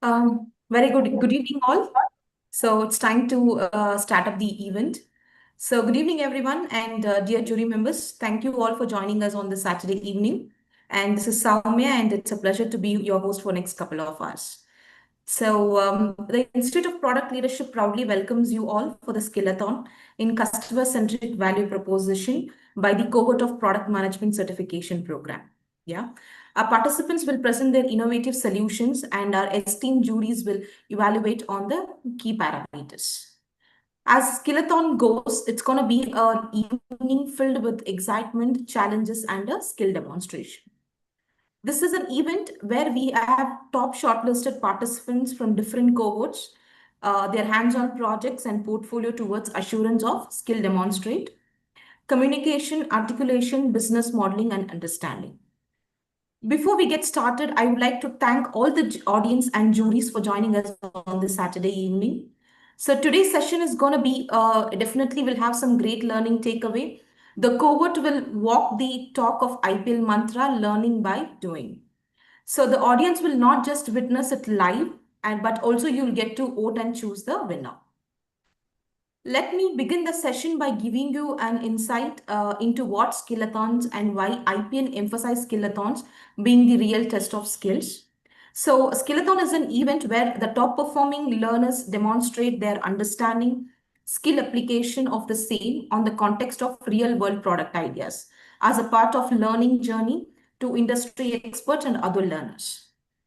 Very good evening all. So it's time to start up the event. So good evening everyone and dear jury members. Thank you all for joining us on this Saturday evening. And this is Soumya and it's a pleasure to be your host for next couple of hours. So the Institute of Product Leadership proudly welcomes you all for the Skillathon in Customer-Centric Value Proposition by the Cohort of Product Management Certification Program. Yeah. Our participants will present their innovative solutions and our esteemed juries will evaluate on the key parameters. As Skillathon goes, it's going to be an evening filled with excitement, challenges, and a skill demonstration. This is an event where we have top shortlisted participants from different cohorts, their hands-on projects and portfolio towards assurance of skill demonstrate, communication, articulation, business modeling, and understanding. Before we get started, I would like to thank all the audience and juries for joining us on this Saturday evening. So today's session is going to be, definitely will have some great learning takeaway. The cohort will walk the talk of IPL mantra, learning by doing. So the audience will not just witness it live, but also you'll get to vote and choose the winner. Let me begin the session by giving you an insight into what Skillathons and why IPN emphasize Skillathons being the real test of skills. So Skillathon is an event where the top performing learners demonstrate their understanding, skill application of the same on the context of real world product ideas as a part of learning journey to industry experts and other learners.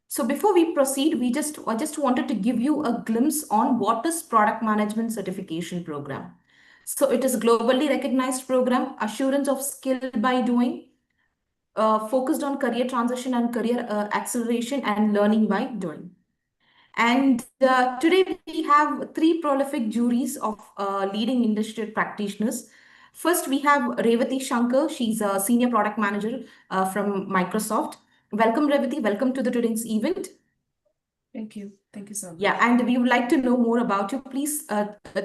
So before we proceed, I just wanted to give you a glimpse on what is product management certification program. So it is a globally recognized program, assurance of skill by doing, focused on career transition and career acceleration and learning by doing. And today we have three prolific juries of leading industry practitioners. First, we have Revati Shankar. She's a senior product manager from Microsoft. Welcome, Revati. Welcome to the today's event. Thank you. Thank you so much. Yeah, and we would like to know more about you. Please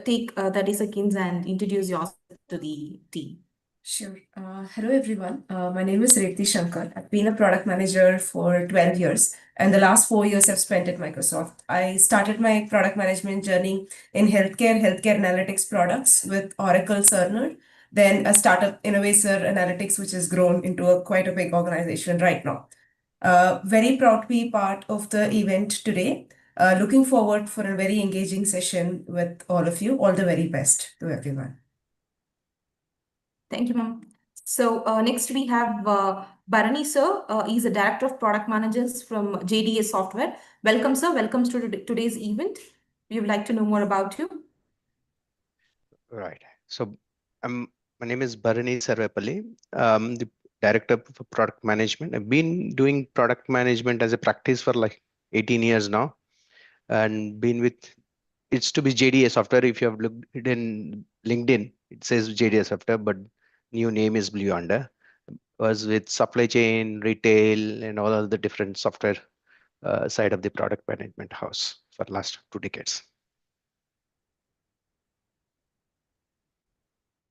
take 30 seconds and introduce yourself to the team. Sure. Hello, everyone. My name is Revati Shankar. I've been a product manager for 12 years, and the last 4 years I've spent at Microsoft. I started my product management journey in healthcare analytics products with Oracle Cerner, then a startup Innovator Analytics, which has grown into quite a big organization right now. Very proud to be part of the event today. Looking forward for a very engaging session with all of you. All the very best to everyone. Thank you, ma'am. So next we have Bharani sir. He's a director of product managers from JDA Software. Welcome, sir. Welcome to today's event. We would like to know more about you. Right. So my name is Bharani Sarvepalli. I'm the director for product management. I've been doing product management as a practice for like 18 years now, and been with it's to be JDA Software. If you have looked in LinkedIn, it says JDA Software, but new name is Blue Yonder. Was with supply chain, retail, and all of the different software side of the product management house for last 2 decades.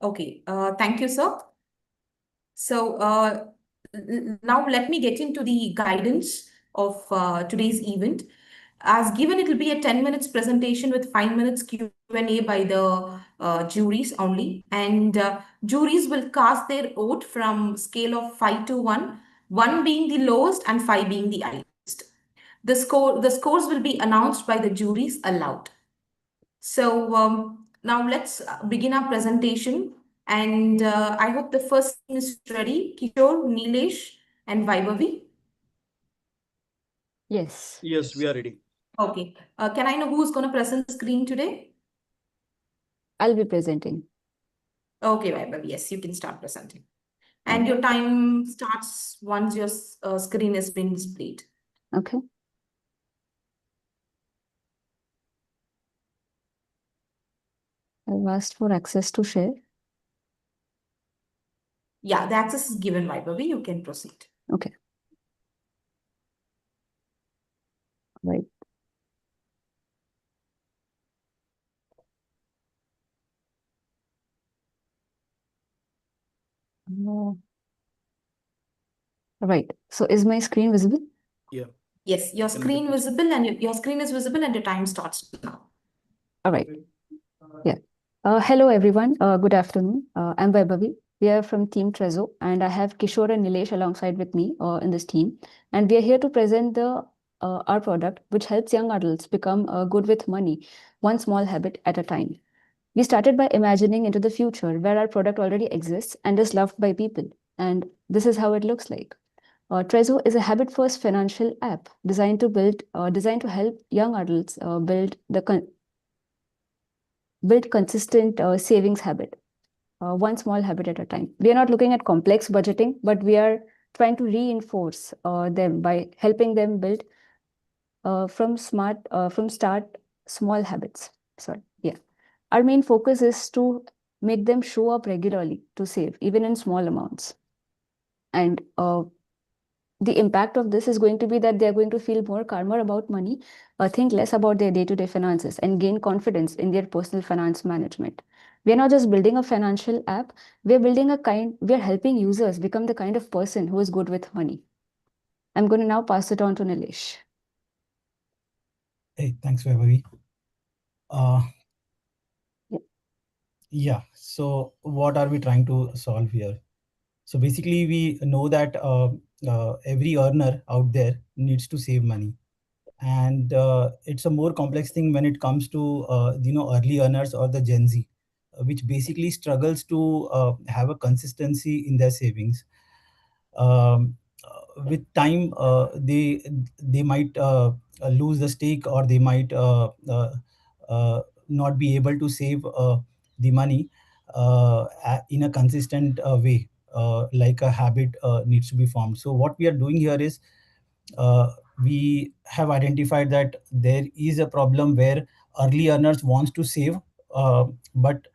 Okay, thank you, sir. So now let me get into the guidance of today's event. As given, it will be a 10 minutes presentation with 5 minutes Q&A by the juries only. And juries will cast their vote from scale of 5 to 1, 1 being the lowest and 5 being the highest. The scores will be announced by the juries aloud. So now let's begin our presentation. And I hope the first team is ready. Kishore, Nilesh, and Vaibhavi. Yes. Yes, we are ready. Okay. Can I know who's going to present the screen today? I'll be presenting. Okay, Vaibhavi. Yes, you can start presenting. And your time starts once your screen has been displayed. Okay. I've asked for access to share. Yeah, the access is given, Vaibhavi. You can proceed. Okay. Right. Right. So is my screen visible? Yeah. Yes, your screen visible and your screen is visible and your time starts now. All right. Yeah. Hello, everyone. Good afternoon. I'm Vaibhavi. We are from Team Trezzo, and I have Kishore and Nilesh alongside with me in this team. And we are here to present our product, which helps young adults become good with money, one small habit at a time. We started by imagining into the future where our product already exists and is loved by people. And this is how it looks like. Trezzo is a habit-first financial app designed to help young adults build consistent savings habit, one small habit at a time. We are not looking at complex budgeting, but we are trying to reinforce them by helping them build from start small habits. Sorry, yeah. Our main focus is to make them show up regularly to save, even in small amounts. And the impact of this is going to be that they're going to feel more calmer about money, think less about their day-to-day finances, and gain confidence in their personal finance management. We are not just building a financial app, we're helping users become the kind of person who is good with money. I'm going to now pass it on to Nilesh. Hey, thanks, Vaibhavi. Yeah. Yeah, so what are we trying to solve here? So basically, we know that every earner out there needs to save money. And it's a more complex thing when it comes to early earners or the Gen Z, which basically struggles to have a consistency in their savings. With time, they might lose the stake, or they might not be able to save the money in a consistent way, like a habit needs to be formed. So what we are doing here is, we have identified that there is a problem where early earners wants to save, but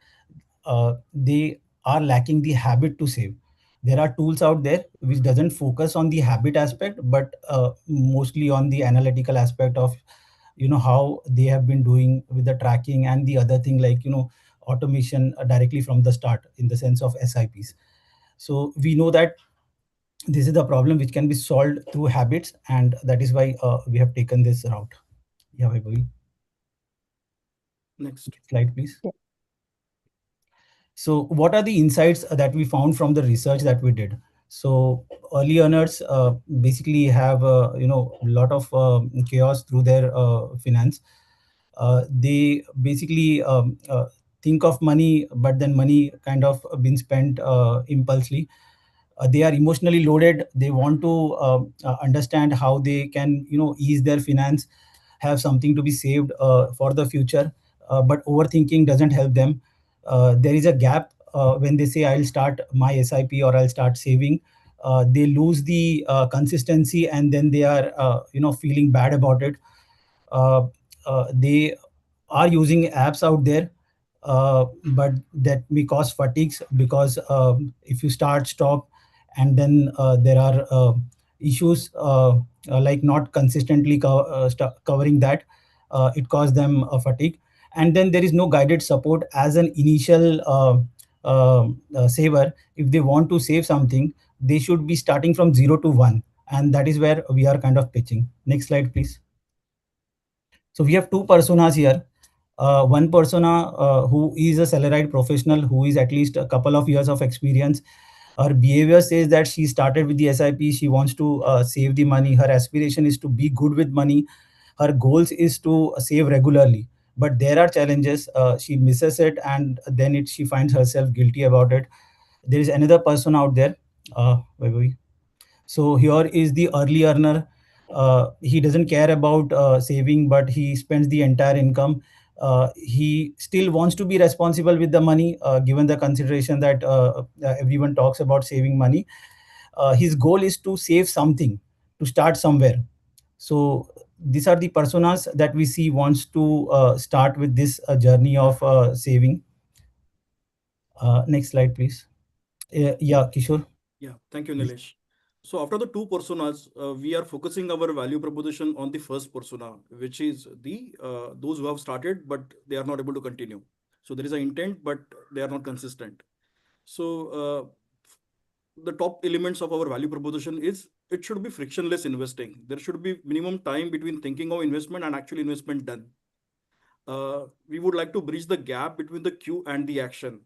they are lacking the habit to save. There are tools out there which doesn't focus on the habit aspect, but mostly on the analytical aspect of how they have been doing with the tracking and the other thing, like automation directly from the start, in the sense of SIPs. So we know that this is the problem which can be solved through habits, and that is why we have taken this route. Yeah, Vaibhavi. Next slide, please. Yeah. So what are the insights that we found from the research that we did? So early earners basically have a lot of chaos through their finance. They basically think of money, but then money kind of been spent impulsively. They are emotionally loaded. They want to understand how they can ease their finance, have something to be saved for the future, but overthinking doesn't help them. There is a gap when they say I'll start my SIP or I'll start saving. They lose the consistency, and then they are feeling bad about it. They are using apps out there, but that may cause fatigues, because if you start, stop, and then there are issues like not consistently covering that, it causes them fatigue. And then there is no guided support as an initial saver. If they want to save something, they should be starting from 0 to 1, and that is where we are kind of pitching. Next slide, please. So we have two personas here. One persona who is a salaried professional, who is at least a couple of years of experience. Her behavior says that she started with the SIP. She wants to save the money. Her aspiration is to be good with money. Her goals is to save regularly. But there are challenges. She misses it, and then she finds herself guilty about it. There is another person out there. Wait, wait. So here is the early earner. He doesn't care about saving, but he spends the entire income. He still wants to be responsible with the money, given the consideration that everyone talks about saving money. His goal is to save something, to start somewhere. So these are the personas that we see wants to start with this journey of saving. Next slide, please. Yeah, Kishore. Yeah, thank you, Nilesh. So after the two personas, we are focusing our value proposition on the first persona, which is the those who have started but they are not able to continue. So there is an intent, but they are not consistent. So the top elements of our value proposition is it should be frictionless investing. There should be minimum time between thinking of investment and actual investment done. We would like to bridge the gap between the cue and the action.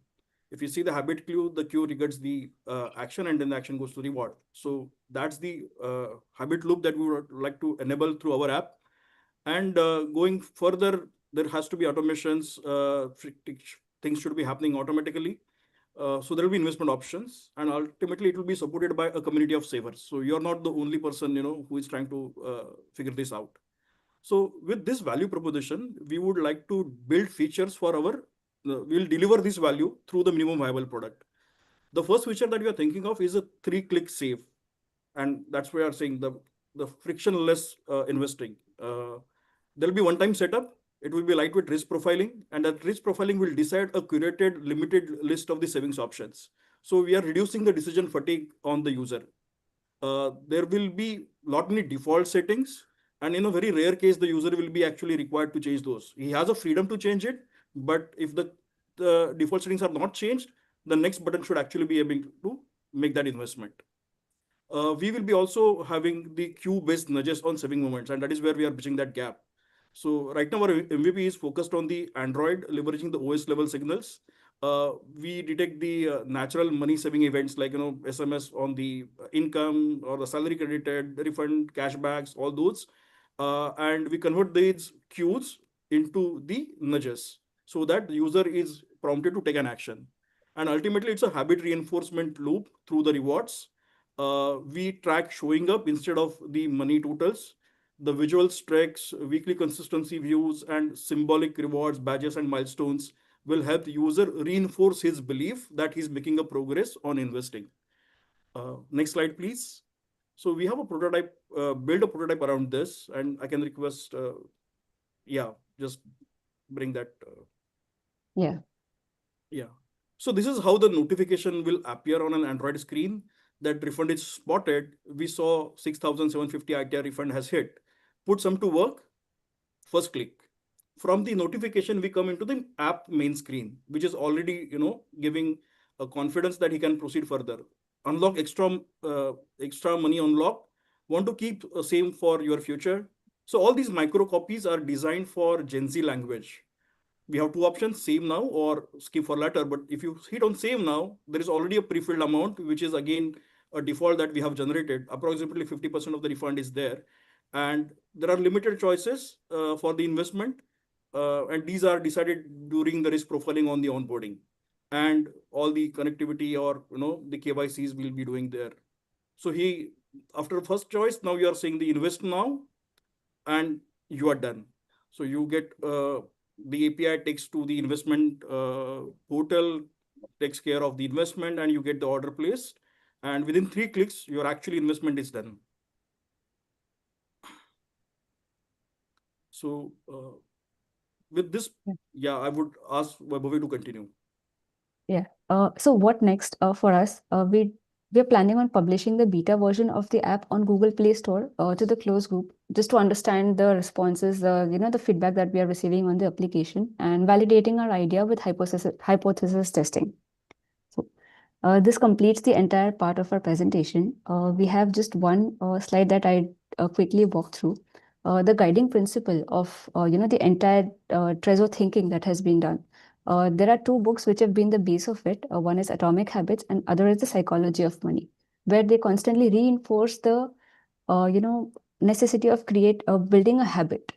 If you see the habit cue, the cue regards the action, and then the action goes to reward. So that's the habit loop that we would like to enable through our app. And going further, there has to be automations. Things should be happening automatically. So there will be investment options, and ultimately it will be supported by a community of savers. So you're not the only person, who is trying to figure this out. So with this value proposition, we would like to build features for we'll deliver this value through the minimum viable product. The first feature that we are thinking of is a 3-click save. And that's why we are saying the frictionless investing. There'll be one-time setup. It will be lightweight risk profiling, and that risk profiling will decide a curated, limited list of the savings options. So we are reducing the decision fatigue on the user. There will be not many default settings, and in a very rare case, the user will be actually required to change those. He has a freedom to change it, but if the default settings are not changed, the next button should actually be able to make that investment. We will be also having the queue-based nudges on saving moments, and that is where we are bridging that gap. So right now our MVP is focused on the Android, leveraging the OS level signals. We detect the natural money saving events like SMS on the income or the salary credited, refund, cashbacks, all those, and we convert these queues into the nudges so that the user is prompted to take an action. And ultimately, it's a habit reinforcement loop through the rewards. We track showing up instead of the money totals. The visual tracks, weekly consistency views, and symbolic rewards, badges, and milestones will help the user reinforce his belief that he's making a progress on investing. Next slide, please. So we have a prototype, build a prototype around this, and I can request, just bring that. Yeah. Yeah. So this is how the notification will appear on an Android screen. That refund is spotted. We saw 6,750 ITR refund has hit. Put some to work. First click. From the notification, we come into the app main screen, which is already, giving a confidence that he can proceed further. Unlock extra money unlock. Want to keep same for your future. So all these micro copies are designed for Gen Z language. We have two options, save now or skip for later. But if you hit on save now, there is already a pre-filled amount, which is again a default that we have generated. Approximately 50% of the refund is there. And there are limited choices for the investment. And these are decided during the risk profiling on the onboarding. And all the connectivity or the KYCs will be doing there. So after first choice, now you are saying the invest now, and you are done. So you get the API takes to the investment portal, takes care of the investment, and you get the order placed. And within 3 clicks, your actual investment is done. So with this, I would ask Vaibhavi to continue. Yeah. So what next for us? We're planning on publishing the beta version of the app on Google Play Store to the closed group, just to understand the responses, the feedback that we are receiving on the application, and validating our idea with hypothesis testing. So this completes the entire part of our presentation. We have just one slide that I quickly walk through. The guiding principle of the entire Trezor thinking that has been done. There are 2 books which have been the base of it. One is Atomic Habits and other is The Psychology of Money, where they constantly reinforce the necessity of building a habit.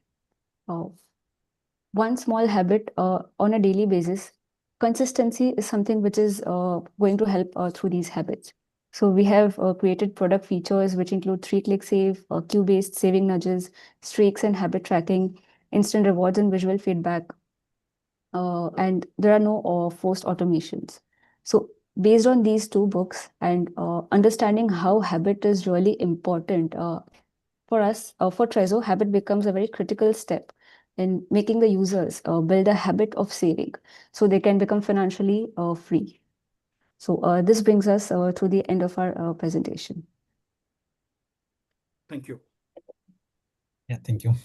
One small habit on a daily basis. Consistency is something which is going to help through these habits. So we have created product features which include 3-click save, queue-based saving nudges, streaks and habit tracking, instant rewards and visual feedback. And there are no forced automations. So based on these 2 books and understanding how habit is really important for us, for Trezor, habit becomes a very critical step in making the users build a habit of saving so they can become financially free. So this brings us to the end of our presentation. Thank you. Yeah, thank you.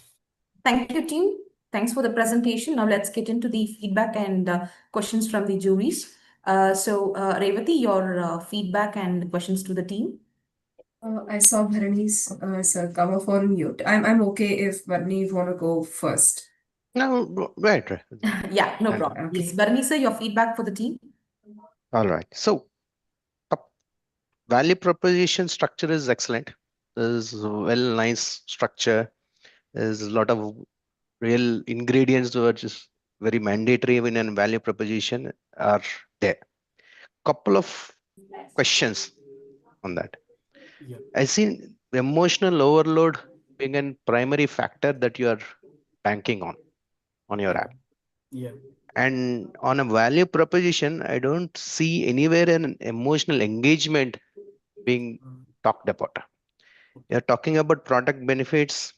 Thank you, team. Thanks for the presentation. Now let's get into the feedback and questions from the juries. So Revati, your feedback and questions to the team. I saw Bharani's sir come off on mute. I'm okay if Bharani want to go first. No, right. Yeah, no And- problem. Okay. Yes, Bharanisa, your feedback for the team? All right. So value proposition structure is excellent. There's well nice structure. There's a lot of real ingredients which is very mandatory in a value proposition are there. Couple of questions on that. Yeah. I see emotional overload being a primary factor that you are banking on your Yeah. app. Yeah. And on a value proposition, I don't see anywhere an emotional engagement being talked about. You're talking about product benefits,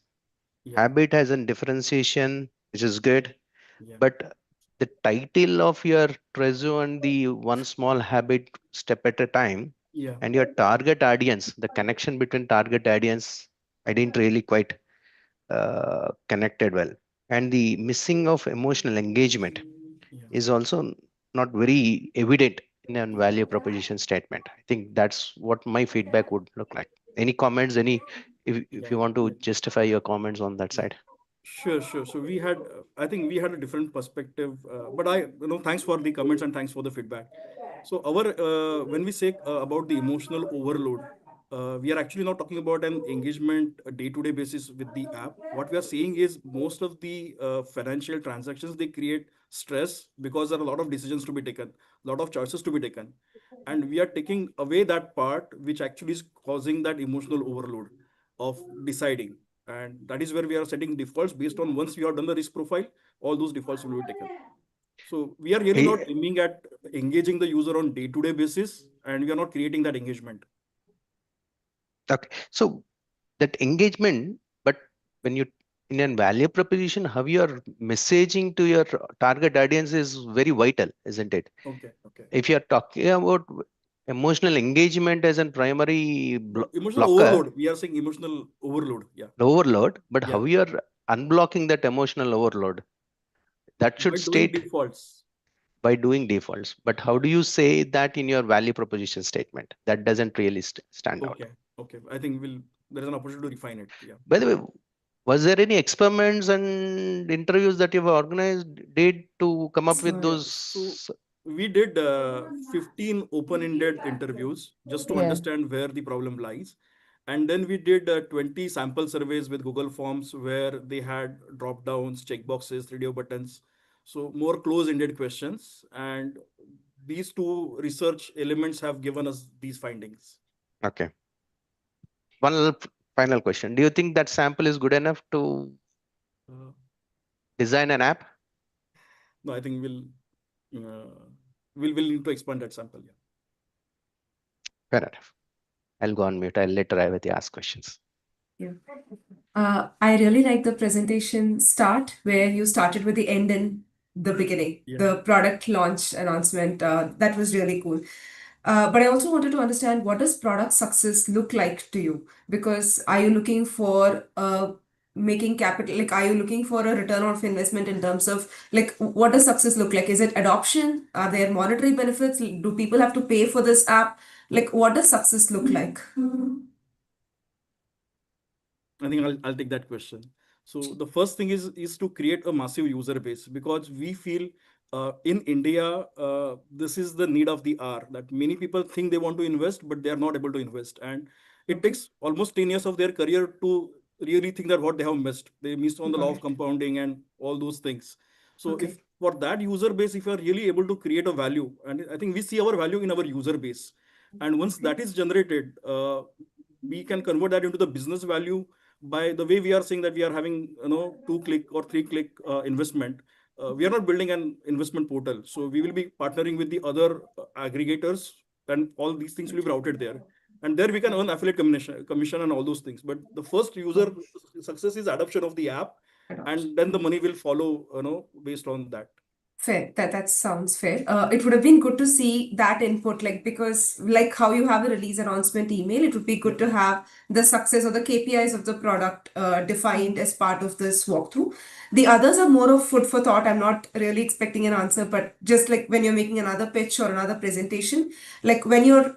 Yeah. habit has a differentiation, which is good, Yeah. but the title of your Trezzo and the one small habit step at a time Yeah. and your target audience, the connection between target audience, I didn't really quite connected well. And the missing of emotional engagement Yeah. is also not very evident in a value proposition statement. I think that's what my feedback would look like. Any comments? If you want to justify your comments on that side. Sure, sure. So we had, I think we had a different perspective, but thanks for the comments and thanks for the feedback. So when we say about the emotional overload, we are actually not talking about an engagement day-to-day basis with the app. What we are saying is most of the financial transactions, they create stress because there are a lot of decisions to be taken, a lot of choices to be taken. And we are taking away that part, which actually is causing that emotional overload of deciding, and that is where we are setting defaults based on once we have done the risk profile, all those defaults will be taken. So we are really not Eh, aiming at engaging the user on day-to-day basis, and we are not creating that engagement. Okay, so that engagement, but when you in a value proposition, how your messaging to your target audience is very vital, isn't it? Okay, okay. If you're talking about emotional engagement as a primary Emotional blocker, overload. We are saying emotional overload. Yeah. overload, but Yeah. how you're unblocking that emotional overload, that should By doing state defaults. by doing defaults. But how do you say that in your value proposition statement? That doesn't really stand out. Okay. Okay. I think there is an opportunity to refine it. Yeah. By the way, was there any experiments and interviews that you've organized, did to come up with Yeah. So those? we did 15 open-ended interviews just to Yeah. understand where the problem lies. And then we did 20 sample surveys with Google Forms where they had drop downs, checkboxes, radio buttons. So more close-ended questions. And these two research elements have given us these findings. Okay. Final question. Do you think that sample is good enough to Uh, design an app? no, I think we'll need to expand that sample. Yeah. Fair enough. I'll go on mute. I'll let Rayavati ask questions. Yeah. I really like the presentation start where you started with the end and the beginning, Yeah. the product launch announcement. That was really cool. But I also wanted to understand, what does product success look like to you? Because are you looking for making capital? Like, are you looking for a return of investment in terms of, like, what does success look like? Is it adoption? Are there monetary benefits? Do people have to pay for this app? Like, what does success look like? I think I'll take that question. So the first thing is to create a massive user base, because we feel in India this is the need of the hour, that many people think they want to invest but they are not able to invest, and it takes almost 10 years of their career to really think that what they have missed. They missed on the law of compounding and all those things. So Okay. if for that user base, if you are really able to create a value, and I think we see our value in our user base, and once that is generated, we can convert that into the business value by the way we are saying that we are having 2-click or 3-click investment. We are not building an investment portal, so we will be partnering with the other aggregators, and all these things will be routed there, and there we can earn affiliate commission and all those things. But the first user success is adoption of the app, and then the money will follow based on that. Fair. That sounds fair. It would have been good to see that input, like, because like how you have a release announcement email, it would be good to have the success or the KPIs of the product defined as part of this walkthrough. The others are more of food for thought. I'm not really expecting an answer, but just like when you're making another pitch or another presentation, like when you're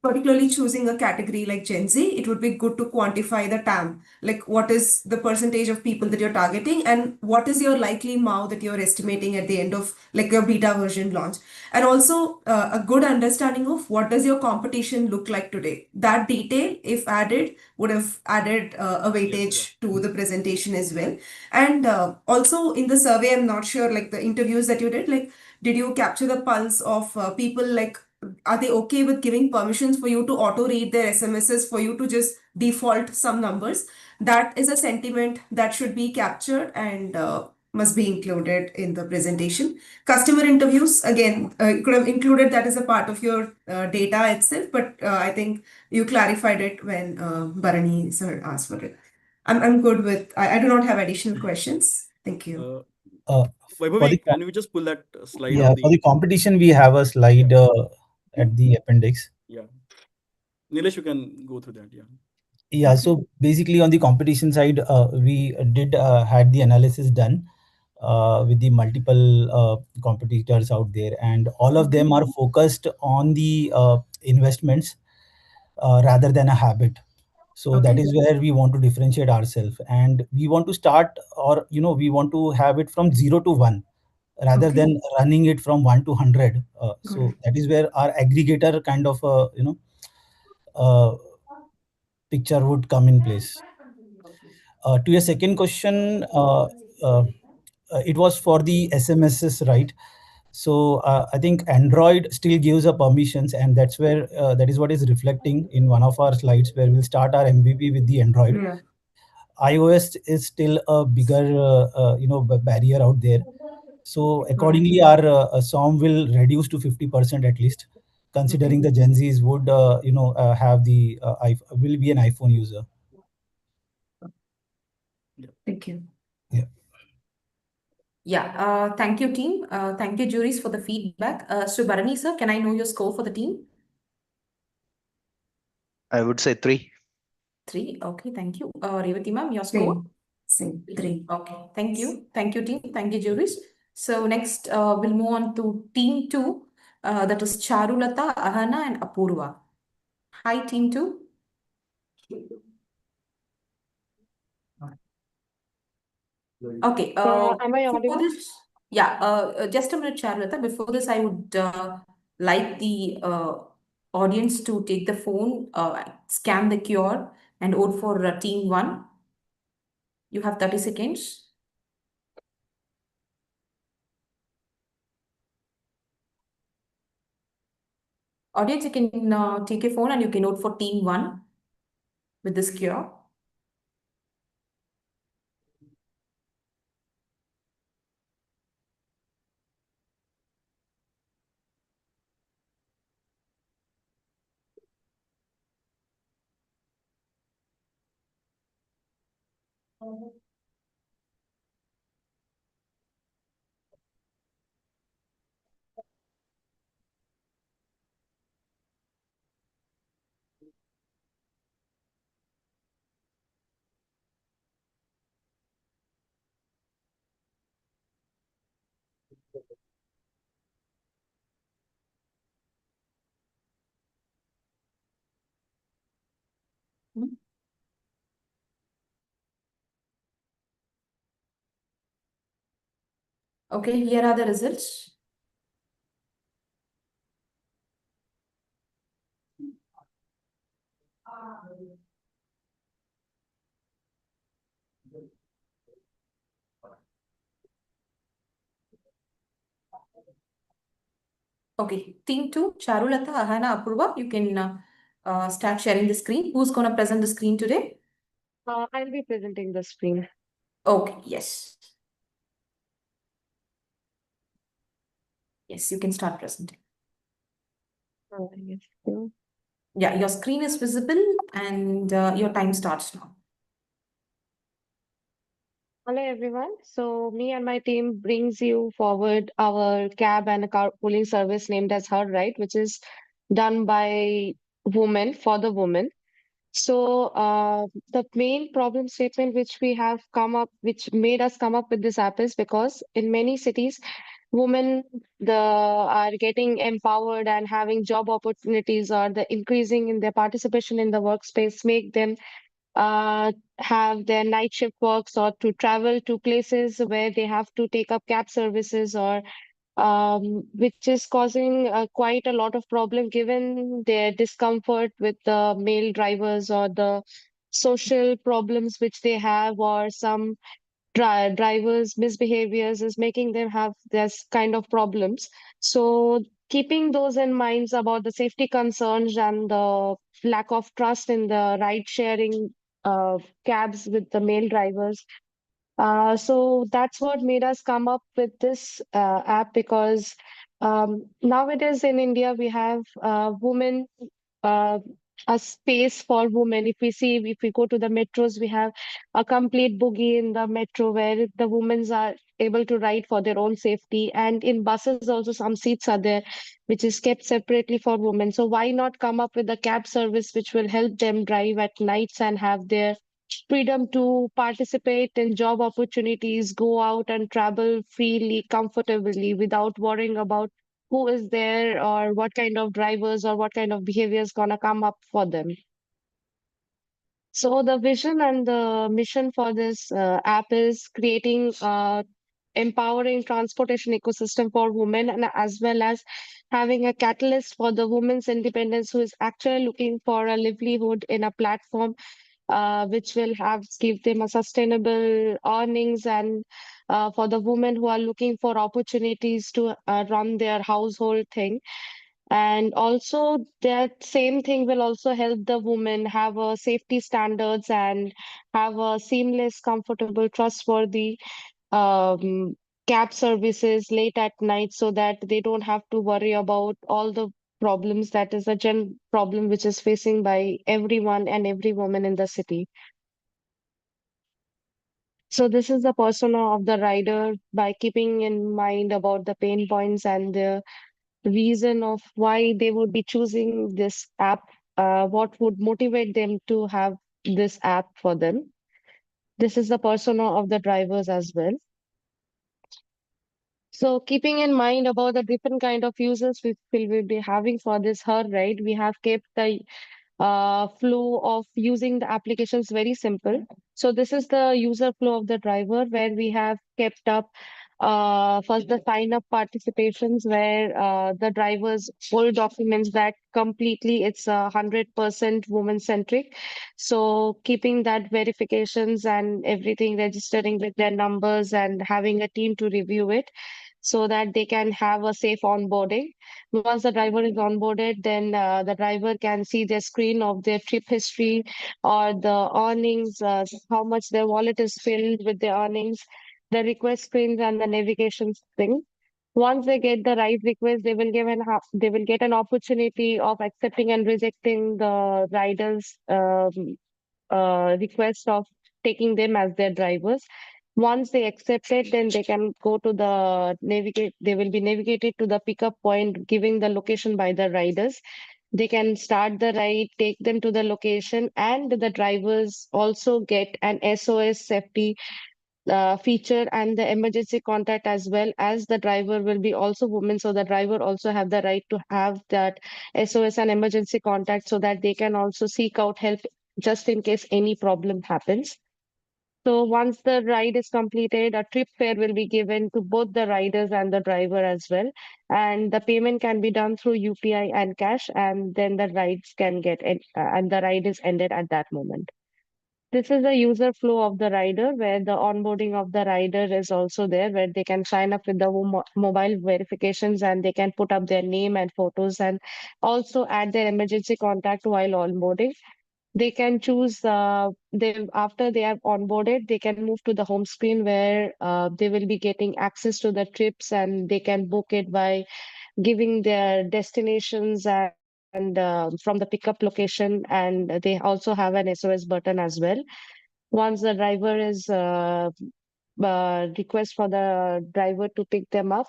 particularly choosing a category like Gen Z, it would be good to quantify the TAM, like what is the percentage of people that you're targeting and what is your likely MAU that you're estimating at the end of like your beta version launch. And also a good understanding of what does your competition look like today. That detail, if added, would have added a weightage to the presentation as well. And also in the survey, I'm not sure, like the interviews that you did, like did you capture the pulse of people, like are they okay with giving permissions for you to auto read their SMSs, for you to just default some numbers? That is a sentiment that should be captured and must be included in the presentation. Customer interviews, again, you could have included that as a part of your data itself, but I think you clarified it when Bharani sir asked for it. I'm good with, I do not have additional questions. Thank you. For the Vaibhavi, can you just pull that slide yeah, on for the competition, we have a slide at the appendix. Yeah. Nilesh, you can go through that. Yeah. Yeah, so basically on the competition side, we did had the analysis done with the multiple competitors out there, and all of them are focused on the investments rather than a habit. So that is where we want to differentiate ourselves, and we want to start, or we want to have it from 0 to 1 rather than running it from 1 to 100. So that is where our aggregator kind of uh, picture would come in place. To your second question, it was for the SMSs, right? So I think Android still gives a permissions, and that's where that is what is reflecting in one of our slides where we'll start our MVP with the Android. Yeah. iOS is still a bigger barrier out there. So accordingly, our SOM will reduce to 50% at least, considering the Gen Zs would have the will be an iPhone user. Thank you. Yeah. Yeah, thank you, team. Thank you, juries, for the feedback. So, Bharani, sir, can I know your score for the team? I would say 3. 3. Okay, thank you. Revati ma'am, your score? Same. 3. Okay, thank you. Thank you, team. Thank you, juries. So next, we'll move on to team 2. That is Charulata, Ahana, and Apurva. Hi, team 2. Okay. Am I Before audible? this, yeah. Just a minute, Charlotta. Before this, I would like the audience to take the phone, scan the QR, and vote for team 1. You have 30 seconds. Audience, you can take your phone and you can vote for team 1 with this QR. Okay, here are the results. Okay, team 2, Charulata, Ahana, Apurva, you can start sharing the screen. Who's going to present the screen today? I'll be presenting the screen. Okay, yes. Yes, you can start presenting. Yes. Yeah, your screen is visible and your time starts now. Hello, everyone. So me and my team brings you forward our cab and a carpooling service named as Her Right, which is done by women for the women. So the main problem statement which we have come up, which made us come up with this app is because in many cities, women are getting empowered and having job opportunities, or the increasing in their participation in the workspace, make them have their night shift works, or to travel to places where they have to take up cab services, or which is causing quite a lot of problem given their discomfort with the male drivers, or the social problems which they have, or some drivers misbehaviors is making them have this kind of problems. So keeping those in mind about the safety concerns and the lack of trust in the ride sharing cabs with the male drivers, so that's what made us come up with this app, because nowadays in India we have women, uh, a space for women. If we see, if we go to the metros, we have a complete boogie in the metro where the women are able to ride for their own safety. And in buses also some seats are there, which is kept separately for women. So why not come up with a cab service which will help them drive at nights and have their freedom to participate in job opportunities, go out and travel freely, comfortably, without worrying about who is there or what kind of drivers or what kind of behavior is gonna come up for them. So the vision and the mission for this app is creating empowering transportation ecosystem for women, and as well as having a catalyst for the women's independence who is actually looking for a livelihood in a platform which will have give them a sustainable earnings, and for the women who are looking for opportunities to run their household thing. And also that same thing will also help the women have a safety standards and have a seamless, comfortable, trustworthy um, cab services late at night, so that they don't have to worry about all the problems that is a gen problem which is facing by everyone and every woman in the city. So this is the persona of the rider, by keeping in mind about the pain points and the reason of why they would be choosing this app, what would motivate them to have this app for them. This is the persona of the drivers as well. So keeping in mind about the different kind of users we will be having for this her ride, we have kept the flow of using the applications very simple. So this is the user flow of the driver, where we have kept up first the sign up participations, where the drivers full documents that completely it's 100% woman centric. So keeping that verifications and everything, registering with their numbers and having a team to review it, so that they can have a safe onboarding. Once the driver is onboarded, then the driver can see their screen of their trip history or the earnings, how much their wallet is filled with the earnings, the request screens and the navigation thing. Once they get the right request, they will get an opportunity of accepting and rejecting the rider's request of taking them as their drivers. Once they accept it, then they can go to the navigate. They will be navigated to the pickup point, giving the location by the riders. They can start the ride, take them to the location, and the drivers also get an SOS safety feature and the emergency contact, as well as the driver will be also women. So the driver also have the right to have that SOS and emergency contact, so that they can also seek out help just in case any problem happens. So once the ride is completed, a trip fare will be given to both the riders and the driver as well. And the payment can be done through UPI and cash, and then the rides can and the ride is ended at that moment. This is the user flow of the rider, where the onboarding of the rider is also there, where they can sign up with the mobile verifications, and they can put up their name and photos, and also add their emergency contact while onboarding. They can choose they after they are onboarded, they can move to the home screen, where they will be getting access to the trips, and they can book it by giving their destinations and from the pickup location, and they also have an SOS button as well. Once the driver is request for the driver to pick them up,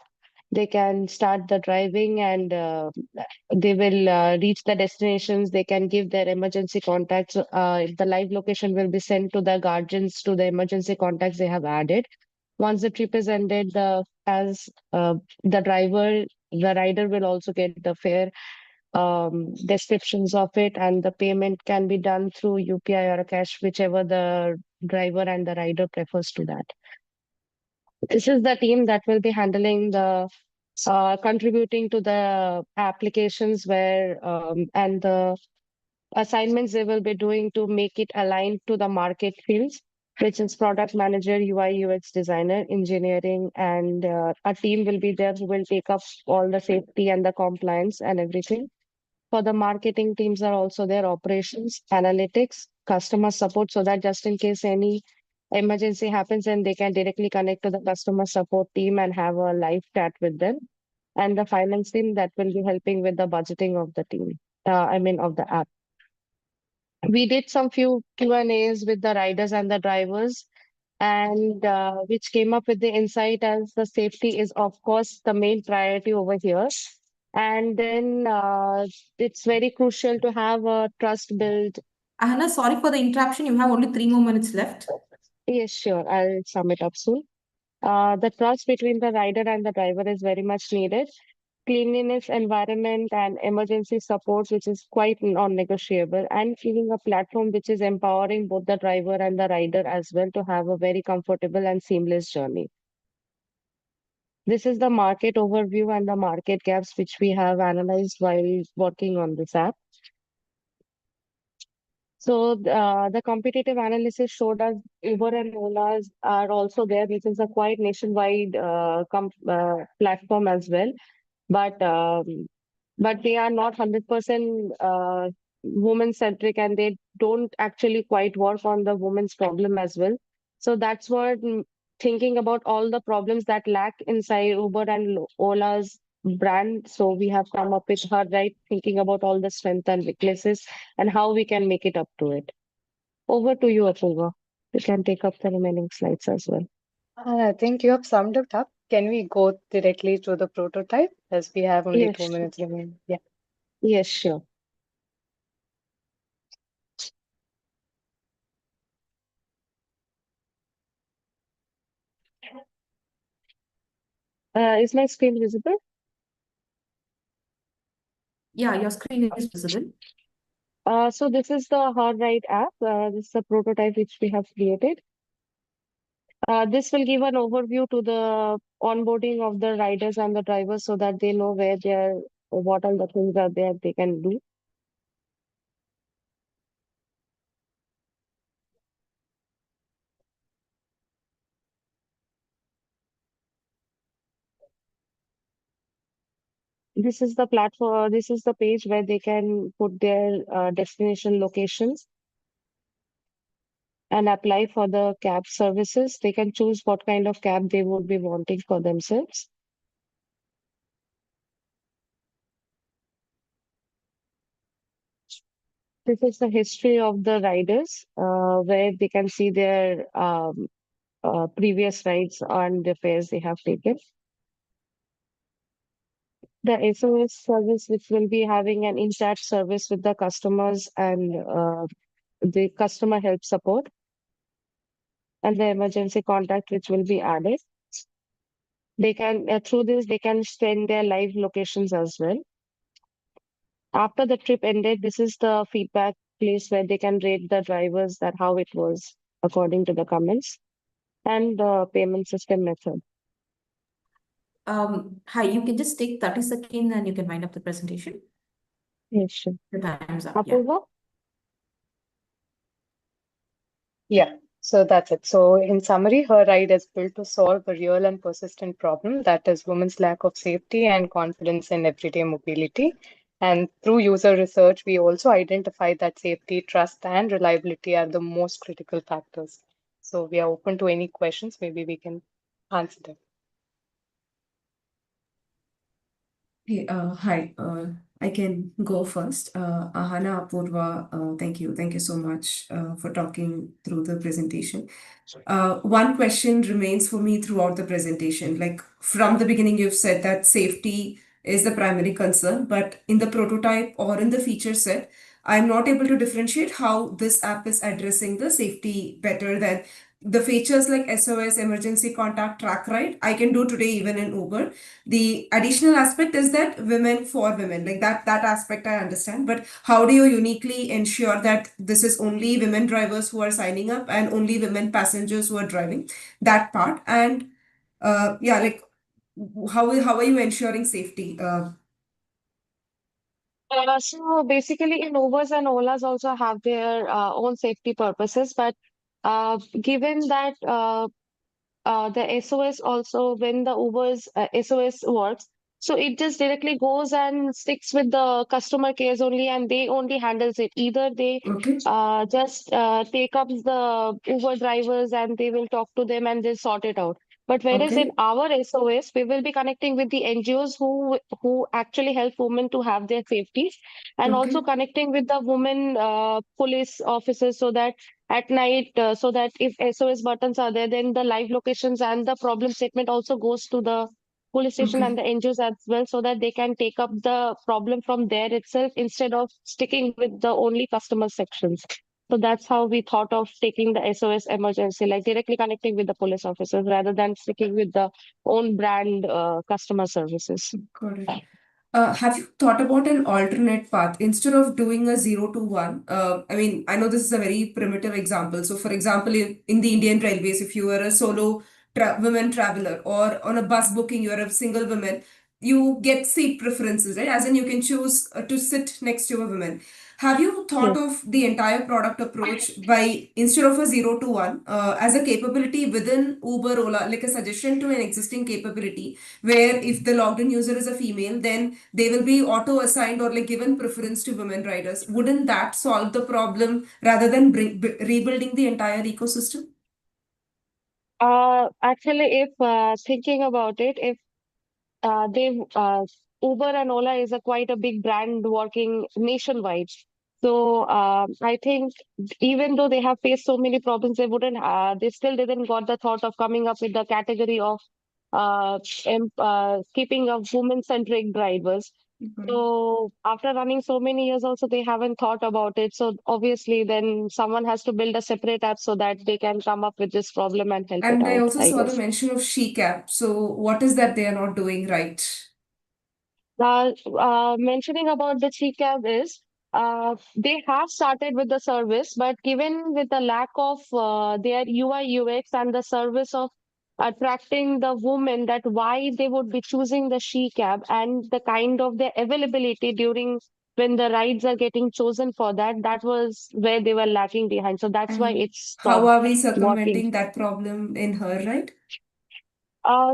they can start the driving, and they will reach the destinations. They can give their emergency contacts. The live location will be sent to the guardians, to the emergency contacts they have added. Once the trip is ended, the as the rider will also get the fare descriptions of it, and the payment can be done through UPI or a cash, whichever the driver and the rider prefers to that. This is the team that will be handling the contributing to the applications where and the assignments they will be doing to make it aligned to the market fields, which is product manager, UI, UX designer, engineering, and a team will be there who will take up all the safety and the compliance and everything. For the marketing teams are also there, operations, analytics, customer support, so that just in case any emergency happens, and they can directly connect to the customer support team and have a live chat with them. And the finance team that will be helping with the budgeting of the team, of the app. We did some few Q&As with the riders and the drivers, and which came up with the insight as the safety is, of course, the main priority over here. And then it's very crucial to have a trust built. Ahana, sorry for the interruption. You have only 3 more minutes left. Yes, sure. I'll sum it up soon. The trust between the rider and the driver is very much needed. Cleanliness, environment, and emergency support, which is quite non-negotiable, and giving a platform which is empowering both the driver and the rider as well to have a very comfortable and seamless journey. This is the market overview and the market gaps which we have analyzed while working on this app. So the competitive analysis showed us Uber and Ola are also there, which is a quite nationwide platform as well. But they are not 100% woman-centric, and they don't actually quite work on the woman's problem as well. So that's what thinking about all the problems that lack inside Uber and Ola's brand. So we have come up with her, right, thinking about all the strengths and weaknesses and how we can make it up to it. Over to you, Apurva. You can take up the remaining slides as well. I think you have summed it up. Can we go directly to the prototype as we have only Yes. 2 minutes remaining? Yeah. Yes, sure. Is my screen visible? Yeah, your screen is visible. So this is the Hard Ride app. This is the prototype which we have created. This will give an overview to the onboarding of the riders and the drivers so that they know where they are, what all the things are there they can do. This is the platform, this is the page where they can put their destination locations and apply for the cab services. They can choose what kind of cab they would be wanting for themselves. This is the history of the riders, where they can see their previous rides and the fares they have taken. The SOS service, which will be having an in-chat service with the customers and the customer help support, and the emergency contact, which will be added. They can, through this, they can send their live locations as well. After the trip ended, this is the feedback place where they can rate the drivers that how it was according to the comments, and the payment system method. Hi, you can just take 30 seconds and you can wind up the presentation. Yes, sure. The time's up. Yeah. Apurva? Yeah. So that's it. So in summary, her ride is built to solve a real and persistent problem, that is women's lack of safety and confidence in everyday mobility. And through user research, we also identified that safety, trust, and reliability are the most critical factors. So we are open to any questions. Maybe we can answer them. Hey, hi, I can go first. Ahana, Apurva, thank you. Thank you so much for talking through the presentation. One question remains for me throughout the presentation. Like from the beginning, you've said that safety is the primary concern, but in the prototype or in the feature set, I'm not able to differentiate how this app is addressing the safety better than the features like SOS, emergency contact, track ride, I can do today even in Uber. The additional aspect is that women for women, like that aspect I understand. But how do you uniquely ensure that this is only women drivers who are signing up and only women passengers who are driving? That part. And yeah, like how are you ensuring safety? So basically, in Ubers and Olas also have their own safety purposes, but given that the SOS also, when the Uber's SOS works, so it just directly goes and sticks with the customer cares only, and they only handles it. Either they Okay. just take up the Uber drivers and they will talk to them and they sort it out. But whereas Okay. in our SOS, we will be connecting with the NGOs who actually help women to have their safety, and Okay. also connecting with the women police officers, so that at night, so that if SOS buttons are there, then the live locations and the problem statement also goes to the police station Okay. and the NGOs as well, so that they can take up the problem from there itself instead of sticking with the only customer sections. So that's how we thought of taking the SOS emergency, like directly connecting with the police officers rather than sticking with the own brand customer services. Got it. Have you thought about an alternate path instead of doing a 0 to 1? I mean, I know this is a very primitive example. So, for example, in the Indian Railways, if you are a solo women traveler or on a bus booking, you are a single woman, you get seat preferences, right? As in, you can choose to sit next to a woman. Have you thought Yes. of the entire product approach by instead of a 0 to 1 as a capability within Uber, Ola, like a suggestion to an existing capability? Where if the logged in user is a female, then they will be auto assigned or like given preference to women riders. Wouldn't that solve the problem rather than rebuilding the entire ecosystem? Actually, if thinking about it, if they Uber and Ola is a quite a big brand working nationwide. So I think even though they have faced so many problems, they still didn't got the thought of coming up with the category of keeping of women-centric drivers. So after running so many years, also they haven't thought about it. So obviously, then someone has to build a separate app so that they can come up with this problem and help it And I out, also I saw the guess. mention of she-cap. So what is that they are not doing right? Mentioning about the CCAB is they have started with the service, but given with the lack of their UI UX and the service of attracting the women, that why they would be choosing the she cab and the kind of their availability during when the rides are getting chosen for that, that was where they were lacking behind. So that's why And it's how stopped are we working. circumventing that problem in her, right?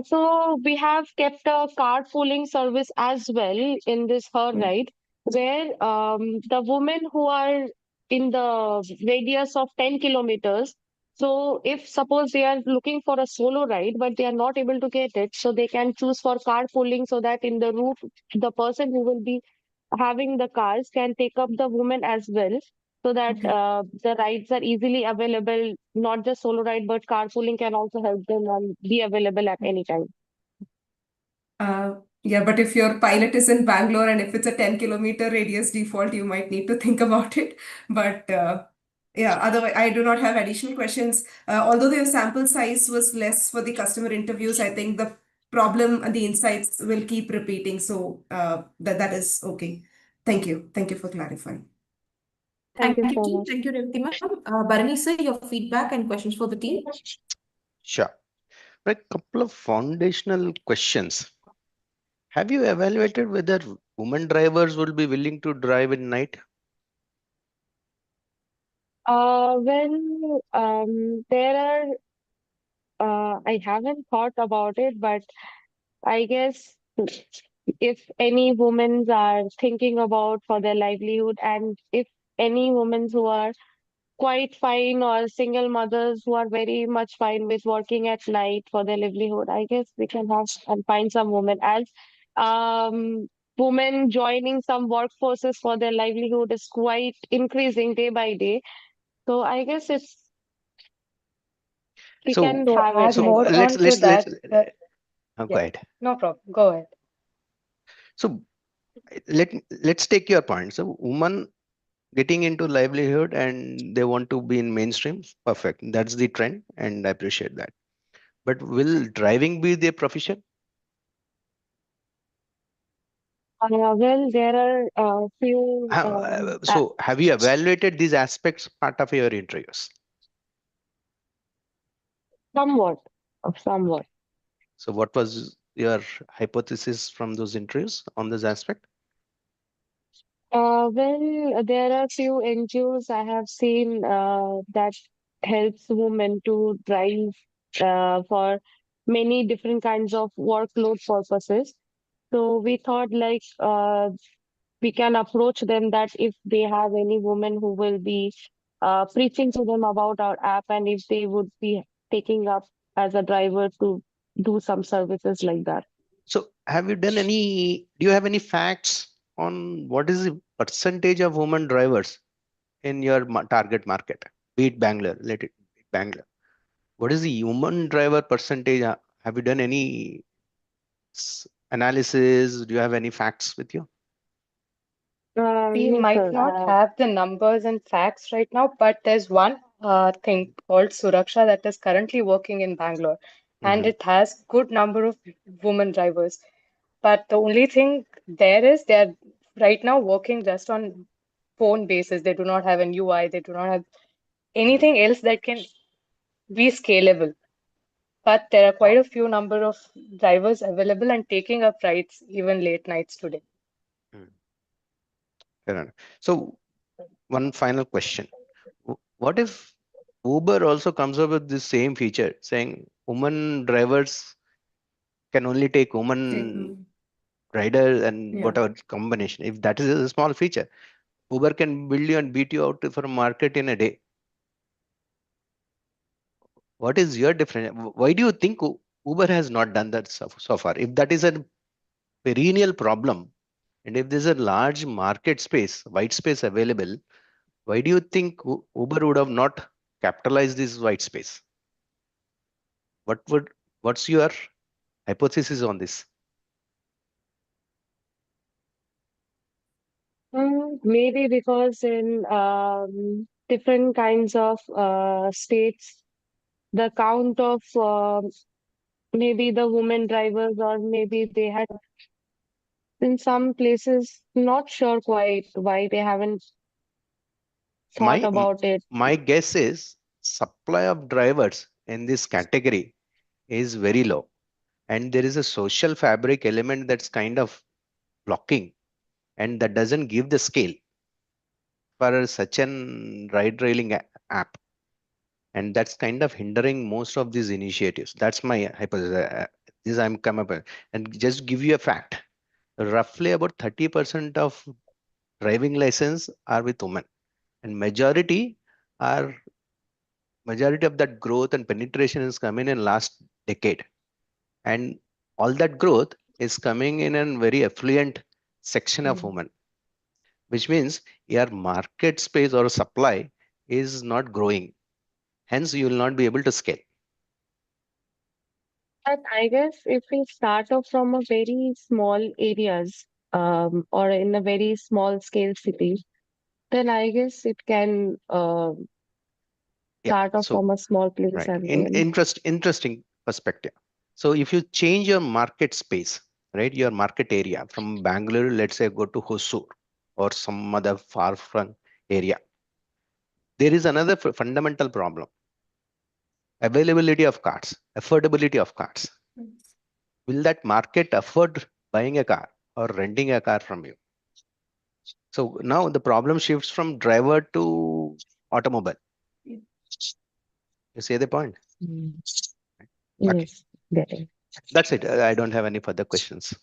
So we have kept a carpooling service as well in this her Mm. ride, where the women who are in the radius of 10 kilometers. So if suppose they are looking for a solo ride, but they are not able to get it, so they can choose for carpooling, so that in the route, the person who will be having the cars can take up the woman as well, so that Okay. the rides are easily available, not just solo ride, but carpooling can also help them and be available at any time. Yeah, but if your pilot is in Bangalore and if it's a 10-kilometer radius default, you might need to think about it. But yeah, otherwise, I do not have additional questions. Although the sample size was less for the customer interviews, I think the problem and the insights will keep repeating. So that is okay. Thank you. Thank you for clarifying. Thank Thank you you, so team. much. Thank you, Revati ma'am. Bharani sir, your feedback and questions for the team. Sure. A couple of foundational questions. Have you evaluated whether women drivers will be willing to drive at night? There are, I haven't thought about it, but I guess if any women are thinking about for their livelihood, and if any women who are quite fine or single mothers who are very much fine with working at night for their livelihood, I guess we can have and find some women, as women joining some workforces for their livelihood is quite increasing day by day. So I guess we So, can To have it add so like more that. on to let's that, go yeah, ahead. no problem. Go ahead. So let's take your point. So women getting into livelihood and they want to be in mainstream. Perfect. That's the trend, and I appreciate that. But will driving be their profession? Well, there are a few So have you evaluated these aspects part of your interviews? somewhat, somewhat. So what was your hypothesis from those interviews on this aspect? Well, there are few NGOs I have seen that helps women to drive for many different kinds of workload purposes. So we thought like we can approach them that if they have any woman who will be preaching to them about our app and if they would be taking up as a driver to do some services like that. So have you done any, do you have any facts on what is the percentage of women drivers in your target market? Be it Bangalore, let it be Bangalore. What is the woman driver percentage? Have you done any analysis? Do you have any facts with you? We Yes, might sir. not have the numbers and facts right now, but there's one thing called Suraksha that is currently working in Bangalore, and it has good number of women drivers. But the only thing there is they're right now working just on phone basis. They do not have an UI. They do not have anything else that can be scalable. But there are quite a few number of drivers available and taking up rides even late nights today. Fair enough. So one final question. What if Uber also comes up with the same feature saying women drivers can only take woman rider and whatever combination? If that is a small feature, Uber can build you and beat you out for a market in a day. What is your difference? Why do you think Uber has not done that so far? If that is a perennial problem, and if there's a large market space, white space available, why do you think Uber would have not capitalized this white space? What's your hypothesis on this? Maybe because in different kinds of states, the count of maybe the women drivers, or maybe they had in some places, not sure quite why they haven't thought My about it. my guess is supply of drivers in this category is very low, and there is a social fabric element that's kind of blocking, and that doesn't give the scale for such an ride railing app, and that's kind of hindering most of these initiatives. That's my hypothesis. This I'm come up with. And just give you a fact, roughly about 30% of driving license are with women, and majority of that growth and penetration is coming in last decade, and all that growth is coming in a very affluent section of women, which means your market space or supply is not growing, hence you will not be able to scale. But I guess if we start off from a very small areas, or in a very small scale city, then I guess it can Yeah, start off so from a small place right, and then. interesting perspective. So if you change your market space, right, your market area from Bangalore, let's say go to Hosur or some other far flung area, there is another fundamental problem: availability of cars, affordability of cars. Will that market afford buying a car or renting a car from you? So now the problem shifts from driver to automobile. You see the point? Okay, Yes, getting. that's it. I don't have any further questions.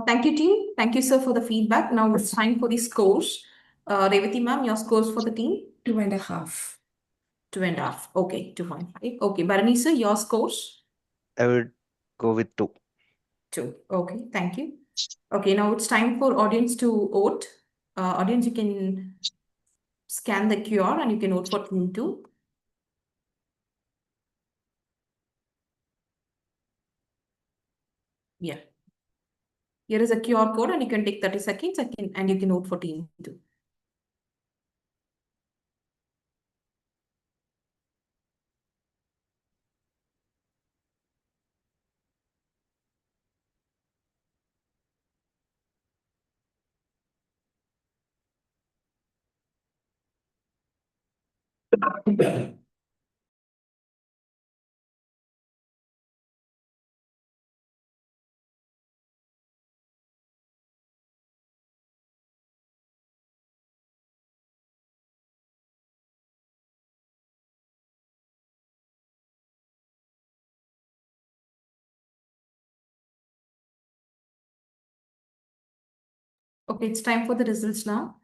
Thank you, team. Thank you, sir, for the feedback. Now it's time for the scores. Revati ma'am, your scores for the team? 2.5. 2.5. Okay, 2.5. Okay, Bharani sir, your scores? I would go with 2. 2. Okay, thank you. Okay, now it's time for audience to vote. Audience, you can scan the QR and you can vote for team 2. Yeah. Here is a QR code and you can take 30 seconds and you can vote for team 2. Okay, it's time for the results now.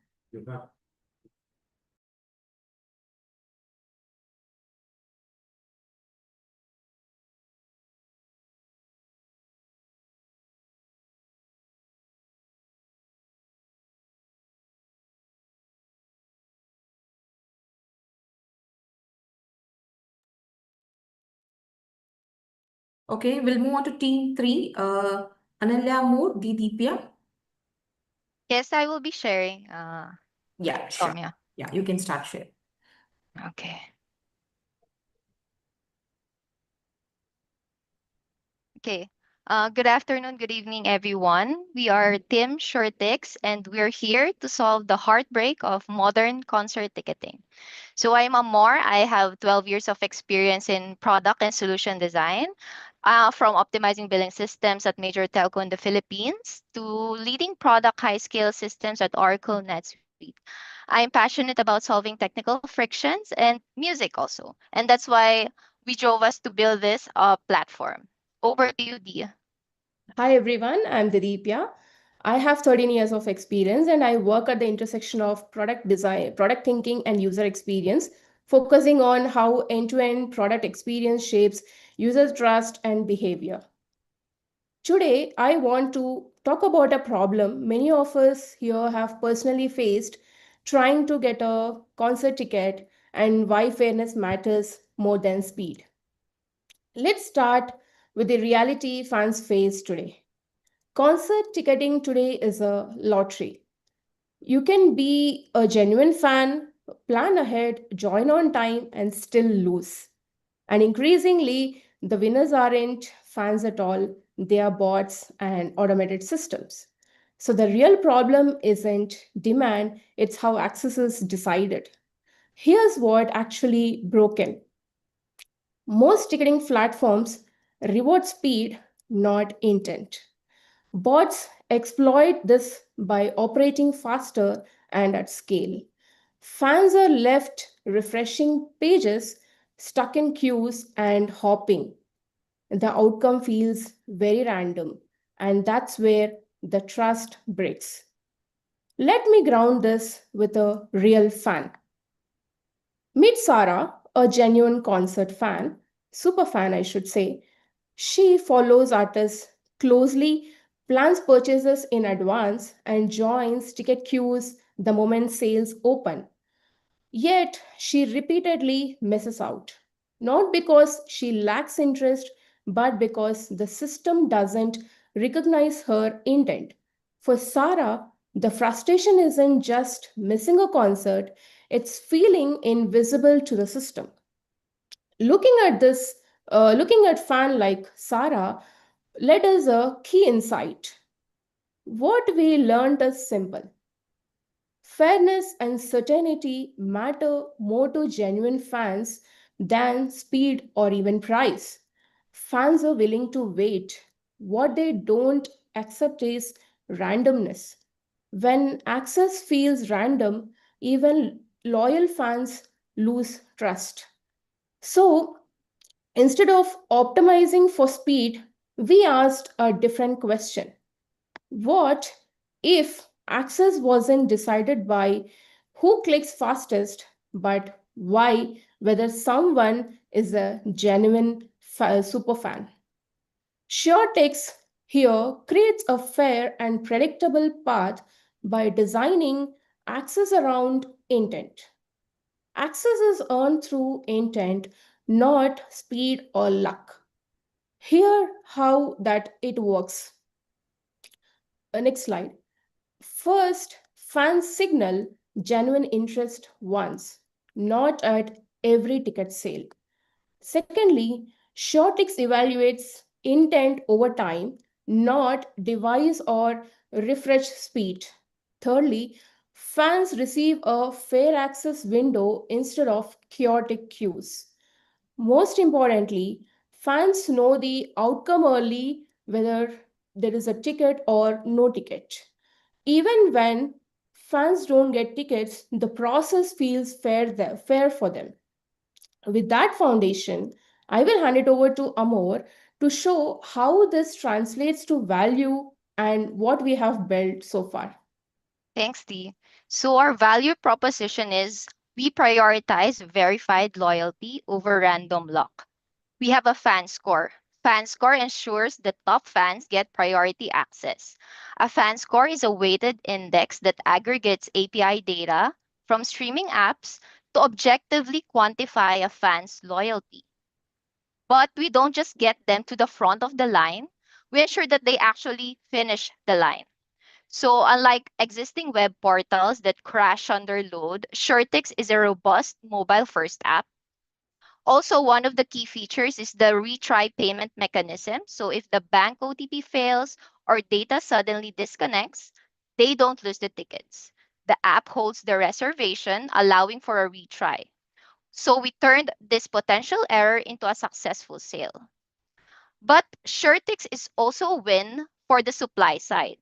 Okay, we'll move on to team 3. Analya Moore, Deepya. Yes, I will be sharing, Yeah, sure. Soumya. Yeah, you can start sharing. Okay. Okay. Good afternoon, good evening, everyone. We are Team Shortix, and we're here to solve the heartbreak of modern concert ticketing. So I'm Amor. I have 12 years of experience in product and solution design, from optimizing billing systems at major telco in the Philippines to leading product high-scale systems at Oracle NetSuite. I'm passionate about solving technical frictions and music also. And that's why we drove us to build this platform. Over to you, Dia. Hi everyone, I'm Didipya. I have 13 years of experience and I work at the intersection of product design, product thinking, and user experience, focusing on how end-to-end product experience shapes user trust and behavior. Today, I want to talk about a problem many of us here have personally faced trying to get a concert ticket and why fairness matters more than speed. Let's start with the reality fans face today. Concert ticketing today is a lottery. You can be a genuine fan, plan ahead, join on time, and still lose. And increasingly, the winners aren't fans at all, they are bots and automated systems. So the real problem isn't demand, it's how access is decided. Here's what actually broken. Most ticketing platforms reward speed, not intent. Bots exploit this by operating faster and at scale. Fans are left refreshing pages, stuck in queues, and hopping. The outcome feels very random, and that's where the trust breaks. Let me ground this with a real fan. Meet Sarah, a genuine concert fan, super fan, I should say. She follows artists closely, plans purchases in advance, and joins ticket queues the moment sales open. Yet she repeatedly misses out. Not because she lacks interest, but because the system doesn't recognize her intent. For Sarah, the frustration isn't just missing a concert, it's feeling invisible to the system. Looking at this, looking at fan like Sarah, led us a key insight. What we learned is simple. Fairness and certainty matter more to genuine fans than speed or even price. Fans are willing to wait. What they don't accept is randomness. When access feels random, even loyal fans lose trust. So, instead of optimizing for speed, we asked a different question. What if access wasn't decided by who clicks fastest, but why whether someone is a genuine super fan? SureText here creates a fair and predictable path by designing access around intent. Access is earned through intent, not speed or luck. Here how that it works. Next slide. First, fans signal genuine interest once, not at every ticket sale. Secondly, Shortix evaluates intent over time, not device or refresh speed. Thirdly, fans receive a fair access window instead of chaotic queues. Most importantly, fans know the outcome early, whether there is a ticket or no ticket. Even when fans don't get tickets, the process feels fair for them. With that foundation, I will hand it over to Amor to show how this translates to value and what we have built so far. Thanks, Dee. So our value proposition is we prioritize verified loyalty over random luck. We have a fan score. Fan score ensures that top fans get priority access. A fan score is a weighted index that aggregates API data from streaming apps to objectively quantify a fan's loyalty. But we don't just get them to the front of the line, we ensure that they actually finish the line. So, unlike existing web portals that crash under load, Shortix is a robust mobile first app. Also, one of the key features is the retry payment mechanism. So, if the bank OTP fails or data suddenly disconnects, they don't lose the tickets. The app holds the reservation, allowing for a retry. So, we turned this potential error into a successful sale. But Shortix is also a win for the supply side.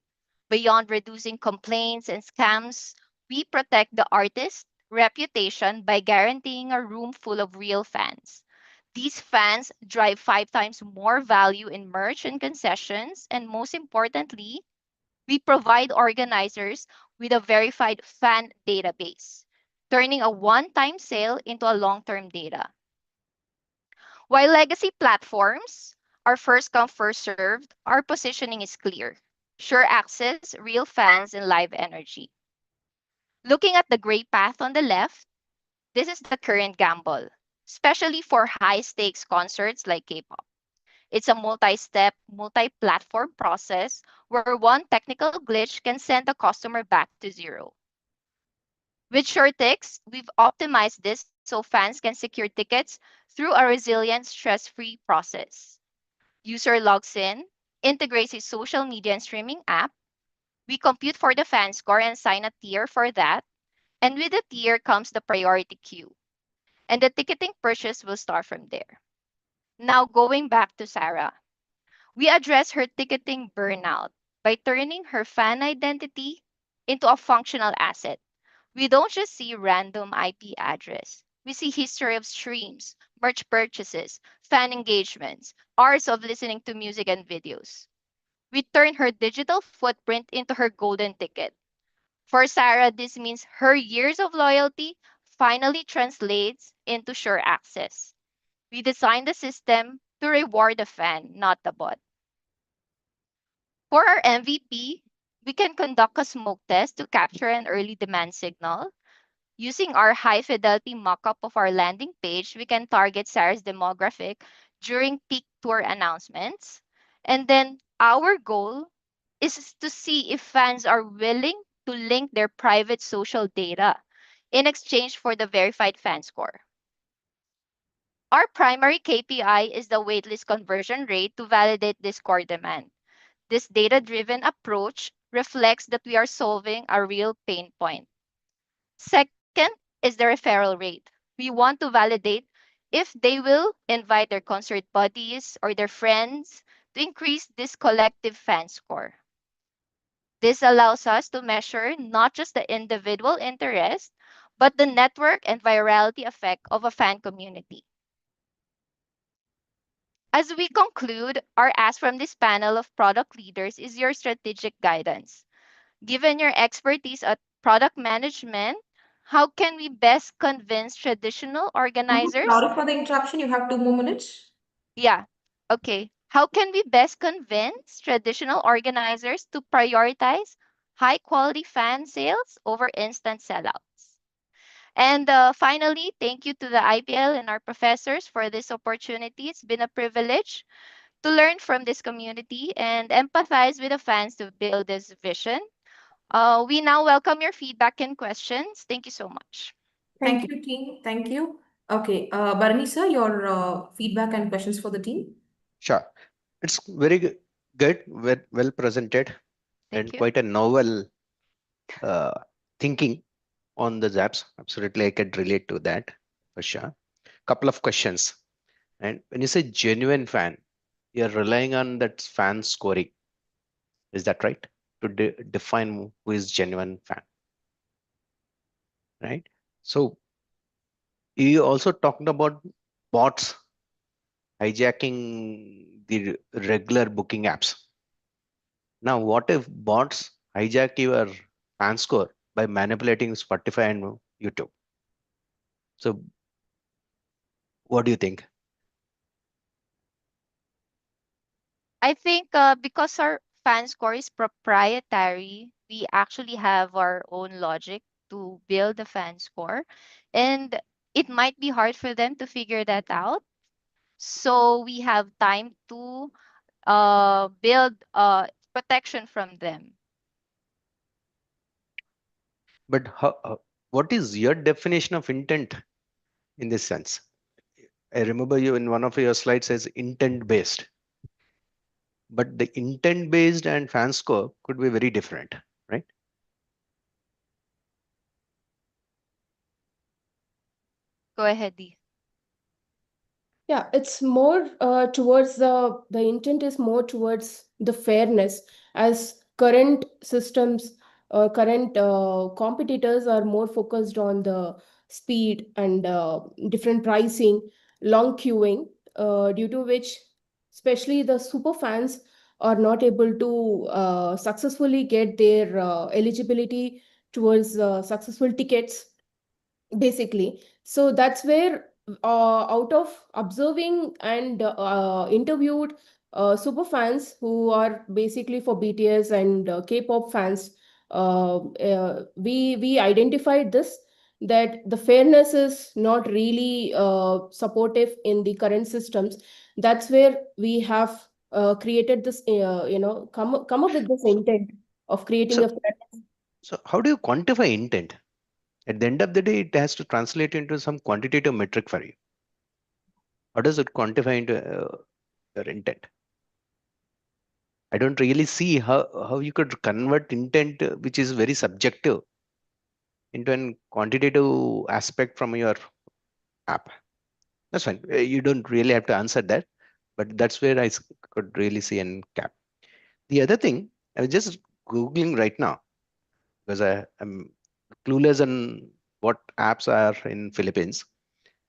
Beyond reducing complaints and scams, we protect the artist's reputation by guaranteeing a room full of real fans. These fans drive 5 times more value in merch and concessions, and most importantly, we provide organizers with a verified fan database, turning a one-time sale into a long-term data. While legacy platforms are first come, first served, our positioning is clear. Sure access, real fans, and live energy. Looking at the gray path on the left, this is the current gamble, especially for high stakes concerts like K-pop. It's a multi-step, multi-platform process where one technical glitch can send the customer back to zero. With Shortix, we've optimized this so fans can secure tickets through a resilient, stress-free process. User logs in, integrates a social media and streaming app. We compute for the fan score and assign a tier for that. And with the tier comes the priority queue. And the ticketing purchase will start from there. Now going back to Sarah. We address her ticketing burnout by turning her fan identity into a functional asset. We don't just see random IP address. We see history of streams, merch purchases, fan engagements, hours of listening to music and videos. We turn her digital footprint into her golden ticket. For Sarah, this means her years of loyalty finally translates into sure access. We designed the system to reward the fan, not the bot. For our MVP, we can conduct a smoke test to capture an early demand signal. Using our high fidelity mockup of our landing page, we can target Sarah's demographic during peak tour announcements. And then our goal is to see if fans are willing to link their private social data in exchange for the verified fan score. Our primary KPI is the waitlist conversion rate to validate this core demand. This data-driven approach reflects that we are solving a real pain point. Second is the referral rate. We want to validate if they will invite their concert buddies or their friends to increase this collective fan score. This allows us to measure not just the individual interest, but the network and virality effect of a fan community. As we conclude, our ask from this panel of product leaders is your strategic guidance. Given your expertise at product management, how can we best convince traditional organizers? Sorry for the interruption. You have 2 more minutes. Yeah, okay. How can we best convince traditional organizers to prioritize high quality fan sales over instant sellouts? And finally, thank you to the IPL and our professors for this opportunity. It's been a privilege to learn from this community and empathize with the fans to build this vision. We now welcome your feedback and questions. Thank you so much. Thank you, team. Thank you. Okay, Bharani sir, your feedback and questions for the team. Sure. It's very good, well presented, Thank and you. quite a novel thinking on the apps. Absolutely, I could relate to that for sure. Couple of questions. And when you say genuine fan, you're relying on that fan scoring. Is that right? To define who is genuine fan, right? So you also talked about bots hijacking the regular booking apps. Now, what if bots hijack your fan score by manipulating Spotify and YouTube? So, what do you think? I think because our fan score is proprietary, we actually have our own logic to build the fan score. And it might be hard for them to figure that out. So we have time to build protection from them. But what is your definition of intent in this sense? I remember you in one of your slides says intent based, but the intent based and fan score could be very different, right? Go ahead, Dee. Yeah, it's more towards the intent is more towards the fairness, as current systems or current competitors are more focused on the speed and different pricing, long queuing, due to which especially the super fans are not able to successfully get their eligibility towards successful tickets basically. So that's where out of observing and interviewed super fans who are basically for BTS and K-pop fans, we identified this, that the fairness is not really supportive in the current systems. That's where we have created this come up with this intent of creating a So, so how do you quantify intent? At the end of the day, it has to translate into some quantitative metric for you. How does it quantify into your intent? I don't really see how you could convert intent, which is very subjective, into an quantitative aspect from your app. That's fine. You don't really have to answer that, but that's where I could really see an cap. The other thing, I was just Googling right now because I'm clueless on what apps are in Philippines.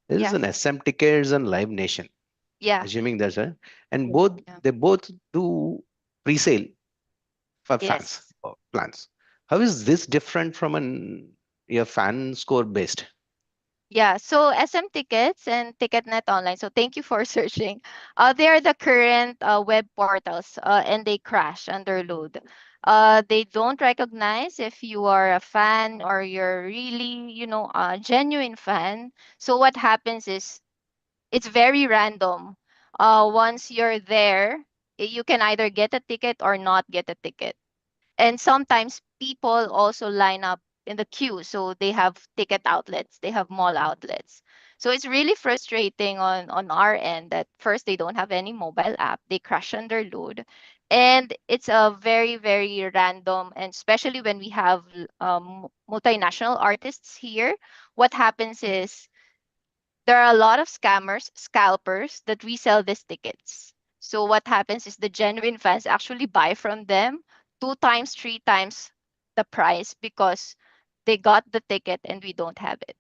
There is Yeah. an SM Tickets and Live Nation, Yeah. assuming there's a, and Yeah. both Yeah. they both do pre-sale for fans Yes. or plans. How is this different from your fan score based? Yeah, so SM Tickets and TicketNet Online. So thank you for searching. They are the current web portals, and they crash under load. They don't recognize if you are a fan or you're really, a genuine fan. So what happens is it's very random. Once you're there, you can either get a ticket or not get a ticket. And sometimes people also line up in the queue. So they have ticket outlets, they have mall outlets. So it's really frustrating on our end that first they don't have any mobile app, they crash under load. And it's a very, very random, and especially when we have multinational artists here, what happens is there are a lot of scammers, scalpers that resell these tickets. So what happens is the genuine fans actually buy from them 2 times, 3 times the price because they got the ticket and we don't have it.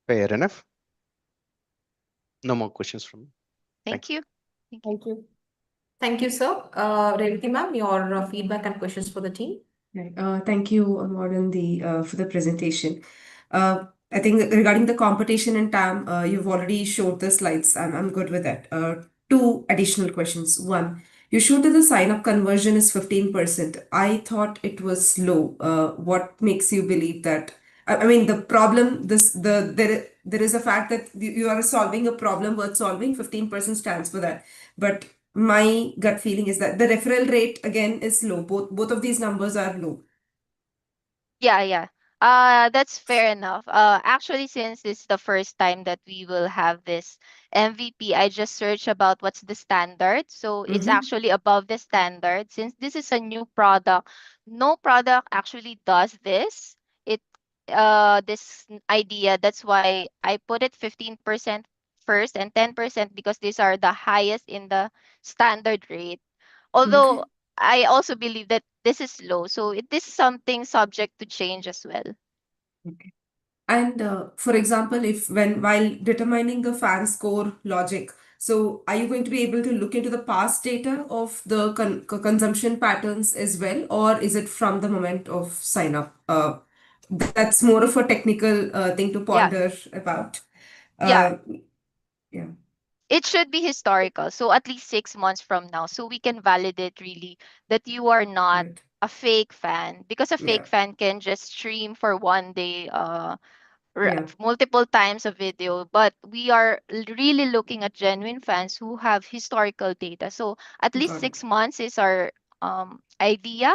Fair enough. No more questions from me. Thank you. Thank you. Thank you. Thank you, sir. Revati ma'am, your feedback and questions for the team. Right. Thank you, Morgan, for the presentation. I think regarding the competition and TAM, you've already showed the slides. I'm good with that. Two additional questions. One, you showed that the sign-up conversion is 15%. I thought it was low. What makes you believe that? I mean, the problem, there is a fact that you are solving a problem worth solving, 15% stands for that. But my gut feeling is that the referral rate again is low. Both of these numbers are low. Yeah, yeah. That's fair enough. Actually, since this is the first time that we will have this MVP, I just searched about what's the standard. So it's actually above the standard. Since this is a new product, no product actually does this. It idea. That's why I put it 15% first and 10% because these are the highest in the standard rate. Okay. Although I also believe that this is low, so it is something subject to change as well. Okay. And for example, if while determining the fan score logic, so are you going to be able to look into the past data of the consumption patterns as well, or is it from the moment of sign up? That's more of a technical thing to Yeah, ponder about. yeah. Uh, yeah, It should be historical, so at least 6 months from now, so we can validate really that you are not right. a fake fan, because a Yeah, fake fan can just stream for one day, yeah, multiple times a video, but we are really looking at genuine fans who have historical data. So at least got it. 6 months is our idea,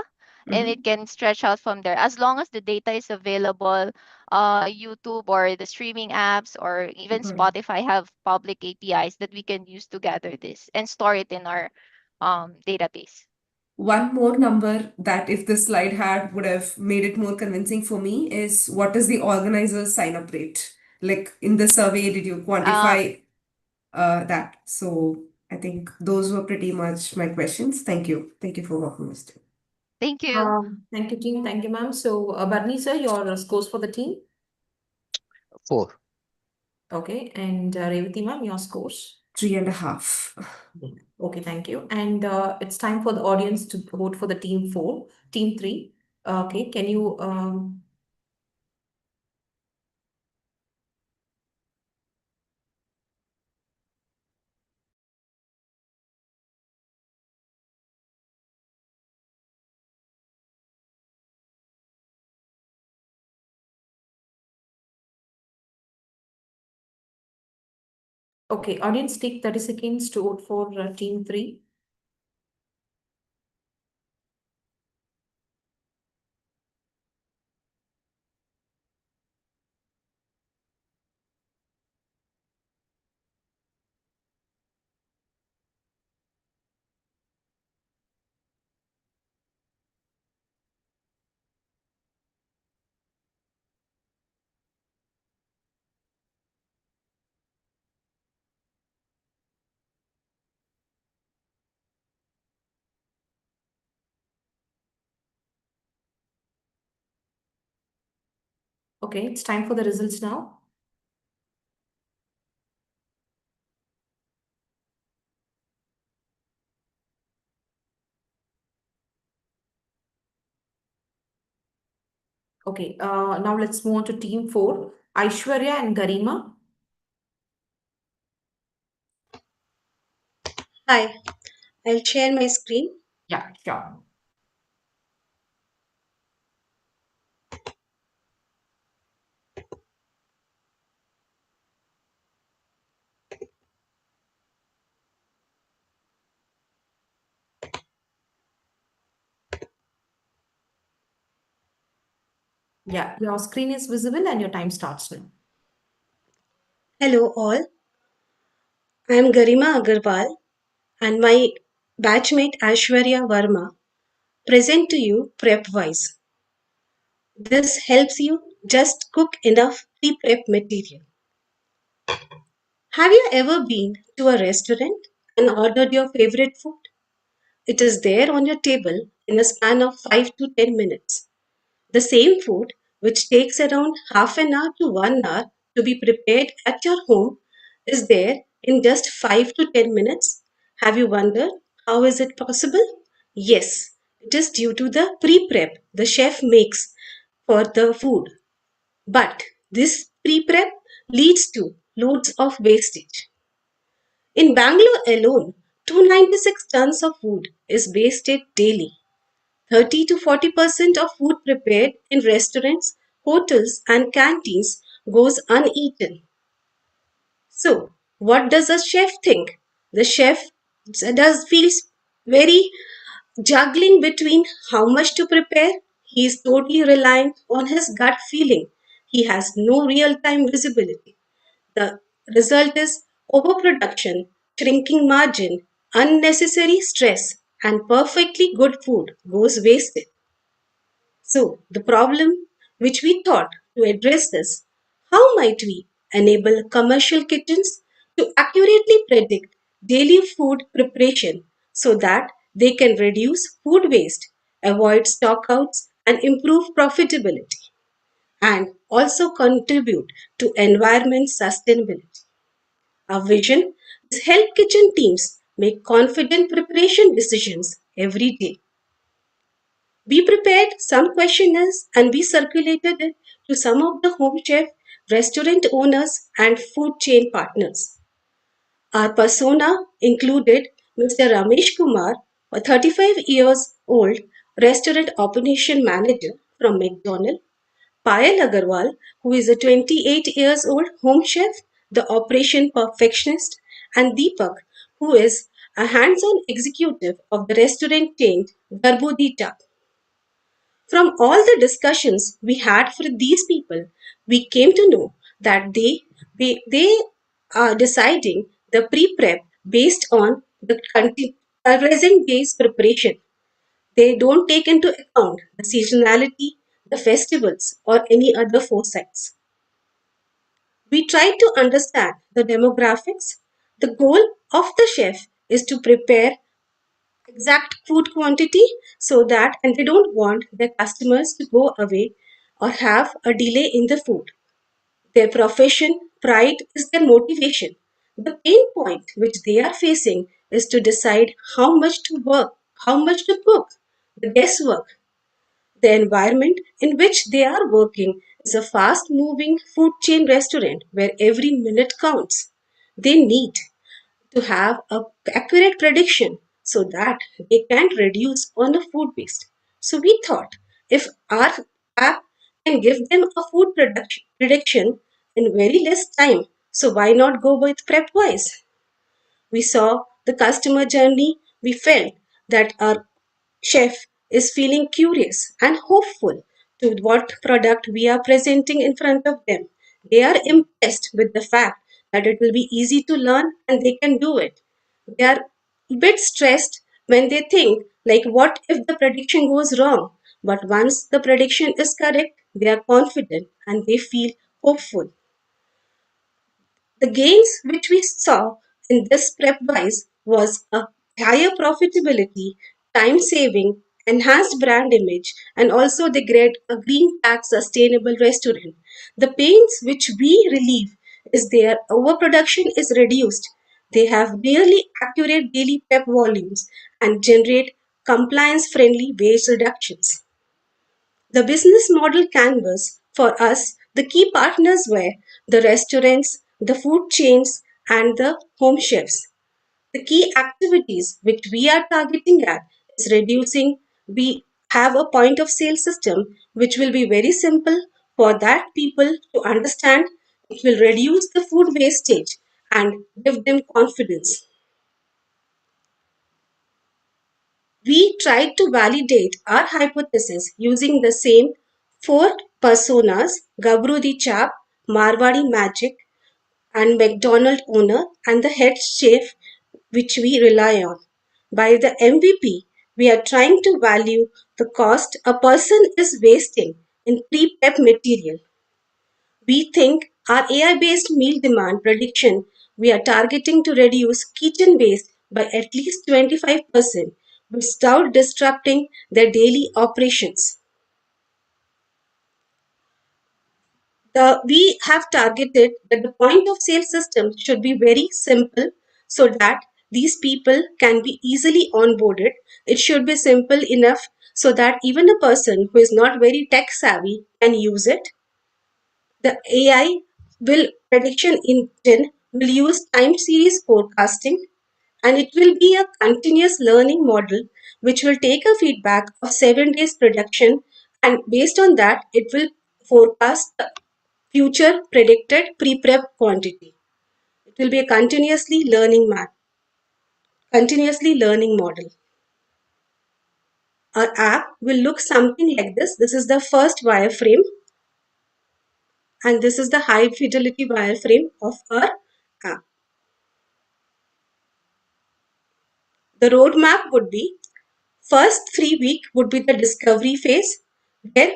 and it can stretch out from there as long as the data is available. YouTube or the streaming apps or even Got it. Spotify have public APIs that we can use to gather this and store it in our database. One more number that if this slide had would have made it more convincing for me is what is the organizer's sign up rate? Like in the survey, did you Uh, quantify that? So I think those were pretty much my questions. Thank you. Thank you for walking us through. Thank you. Thank you, team. Thank you, ma'am. So, Barney, sir, your scores for the team. 4. Okay. And Revati, ma'am, your scores. 3.5. Okay, thank you. And it's time for the audience to vote for the team 4, team 3. Okay, can you okay, audience, take 30 seconds to vote for team 3. Okay, it's time for the results now. Okay, now let's move on to team 4, Aishwarya and Garima. Hi, I'll share my screen. Yeah, sure. Yeah, your screen is visible and your time starts now. Hello, all. I'm Garima Agarwal and my batchmate Aishwarya Verma present to you prep-wise. This helps you just cook enough pre-prep material. Have you ever been to a restaurant and ordered your favorite food? It is there on your table in a span of 5 to 10 minutes. The same food, which takes around half an hour to 1 hour to be prepared at your home, is there in just 5 to 10 minutes. Have you wondered how is it possible? Yes, it is due to the pre-prep the chef makes for the food. But this pre-prep leads to loads of wastage. In Bangalore alone, 296 tons of food is wasted daily. 30 to 40% of food prepared in restaurants, hotels, and canteens goes uneaten. So, what does a chef think? The chef feels very juggling between how much to prepare. He is totally reliant on his gut feeling. He has no real time visibility. The result is overproduction, shrinking margin, unnecessary stress, and perfectly good food goes wasted. So, the problem which we thought to address this, how might we enable commercial kitchens to accurately predict daily food preparation so that they can reduce food waste, avoid stockouts, and improve profitability, and also contribute to environment sustainability. Our vision is help kitchen teams make confident preparation decisions every day. We prepared some questionnaires and we circulated it to some of the home chef, restaurant owners, and food chain partners. Our persona included Mr. Ramesh Kumar, a 35 years old restaurant operation manager from McDonald's, Payal Agarwal, who is a 28 years old home chef, the operation perfectionist, and Deepak, who is a hands-on executive of the restaurant chain Garbodita. From all the discussions we had for these people, we came to know that they are deciding the pre-prep based on the present day's preparation. They don't take into account the seasonality, the festivals, or any other foresights. We tried to understand the demographics. The goal of the chef is to prepare exact food quantity so that, and they don't want their customers to go away or have a delay in the food. Their profession pride is their motivation. The pain point which they are facing is to decide how much to work, how much to cook, the guesswork. The environment in which they are working is a fast moving food chain restaurant where every minute counts. They need to have a accurate prediction so that they can reduce on the food waste. So we thought if our app can give them a food prediction in very less time, so why not go with PrepWise? We saw the customer journey. We felt that our chef is feeling curious and hopeful to what product we are presenting in front of them. They are impressed with the fact that it will be easy to learn and they can do it. They are a bit stressed when they think like what if the prediction goes wrong? But once the prediction is correct, they are confident and they feel hopeful. The gains which we saw in this prep-wise was a higher profitability, time saving, enhanced brand image, and also they get a green tag sustainable restaurant. The pains which we relieve is their overproduction is reduced. They have nearly accurate daily prep volumes and generate compliance friendly waste reductions. The business model canvas for us, the key partners were the restaurants, the food chains, and the home chefs. The key activities which we are targeting at is reducing. We have a point of sale system which will be very simple for that people to understand. It will reduce the food wastage and give them confidence. We tried to validate our hypothesis using the same four personas Gabru the Chap, Marwadi Magic, and McDonald owner, and the head chef, which we rely on. By the MVP, we are trying to value the cost a person is wasting in pre prep material. We think our AI based meal demand prediction, we are targeting to reduce kitchen waste by at least 25% without disrupting their daily operations. We have targeted that the point of sale system should be very simple so that these people can be easily onboarded. It should be simple enough so that even a person who is not very tech savvy can use it. The AI will prediction engine will use time series forecasting and it will be a continuous learning model which will take a feedback of 7 days production and based on that it will forecast the future predicted pre-prep quantity. It will be a continuously learning model. Our app will look something like this. This is the first wireframe, and this is the high fidelity wireframe of our app. The roadmap would be first 3 week would be the discovery phase, where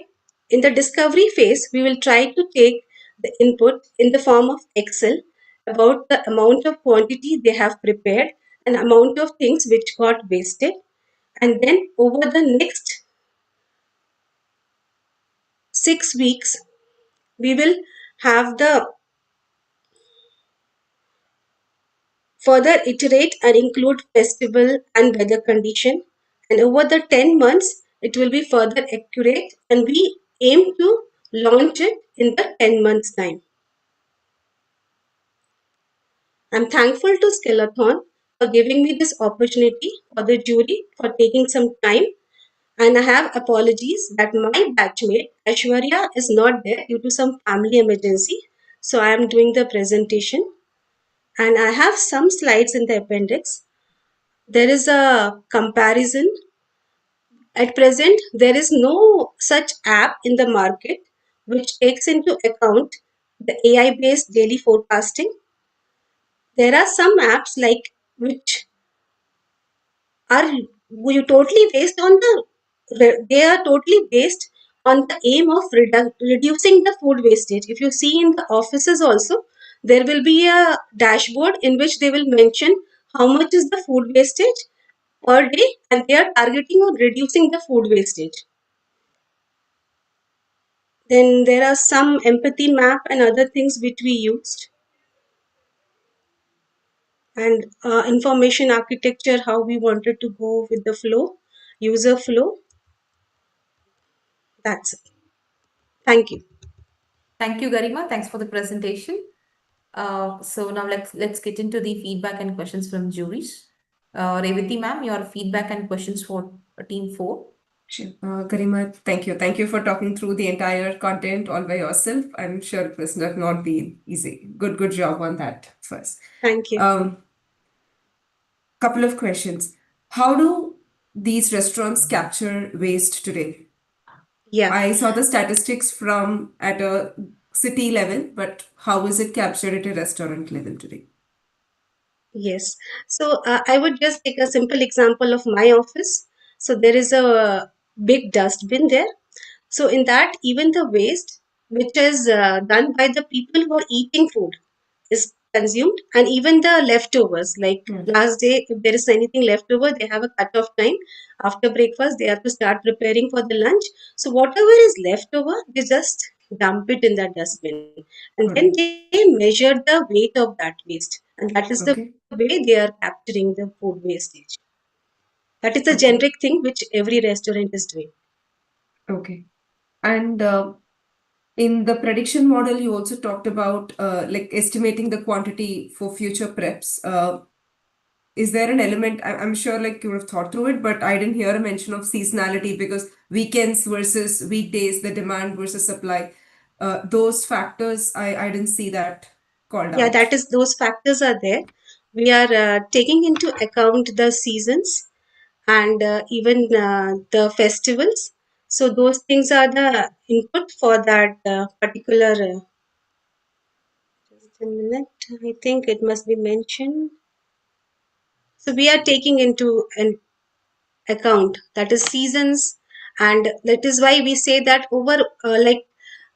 in the discovery phase, we will try to take the input in the form of Excel about the amount of quantity they have prepared and amount of things which got wasted. And then over the next 6 weeks, we will have the further iterate and include festival and weather condition. And over the 10 months, it will be further accurate, and we aim to launch it in the 10 months time. I'm thankful to Skillathon for giving me this opportunity, for the jury for taking some time, and I have apologies that my batchmate Aishwarya is not there due to some family emergency. So I am doing the presentation, and I have some slides in the appendix. There is a comparison. At present, there is no such app in the market which takes into account the AI-based daily forecasting. There are some apps like which are you totally based on they are totally based on the aim of reducing the food wastage. If you see in the offices also, there will be a dashboard in which they will mention how much is the food wastage per day, and they are targeting on reducing the food wastage. Then there are some empathy map and other things which we used, and information architecture, how we wanted to go with the flow, user flow. That's it. Thank you. Thank you, Garima. Thanks for the presentation. So now let's get into the feedback and questions from juries. Revati ma'am, your feedback and questions for team 4. Sure. Garima, thank you. Thank you for talking through the entire content all by yourself. I'm sure it was not been easy. Good job on that first. Thank you. Couple of questions. How do these restaurants capture waste today? Yeah. I saw the statistics from at a city level, but how is it captured at a restaurant level today? Yes. So I would just take a simple example of my office. So there is a big dustbin there. So in that, even the waste which is done by the people who are eating food is consumed, and even the leftovers, like last day, if there is anything left over, they have a cut-off time. After breakfast, they have to start preparing for the lunch. So whatever is left over, they just dump it in that dustbin, and then they measure the weight of that waste, and that is the way they are capturing the food wastage. That is the generic thing which every restaurant is doing. Okay. And in the prediction model, you also talked about like estimating the quantity for future preps. Is there an element, I'm sure like you would have thought through it, but I didn't hear a mention of seasonality, because weekends versus weekdays, the demand versus supply, those factors, I didn't see that called out. Yeah, that is, those factors are there. We are taking into account the seasons and even the festivals. So those things are the input for that particular. Just a minute, I think it must be mentioned. So we are taking into an account, that is seasons, and that is why we say that over like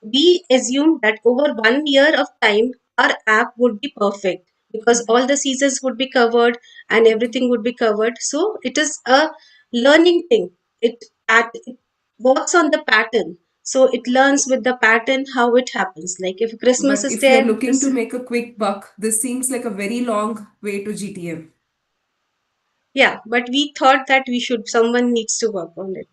we assume that over 1 year of time our app would be perfect, because all the seasons would be covered and everything would be covered. So it is a learning thing. It works on the pattern, so it learns with the pattern how it happens. Like if Christmas But is if you're there, looking to make a quick buck, this seems like a very long way to GTM. yeah, but we thought that someone needs to work on it.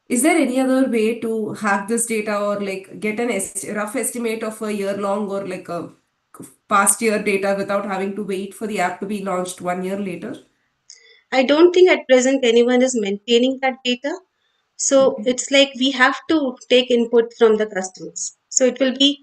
Is there any other way to hack this data, or like get an rough estimate of a year long or like a past year data without having to wait for the app to be launched 1 year later? I don't think at present anyone is maintaining that data. So it's like we have to take input from the customers. So it will be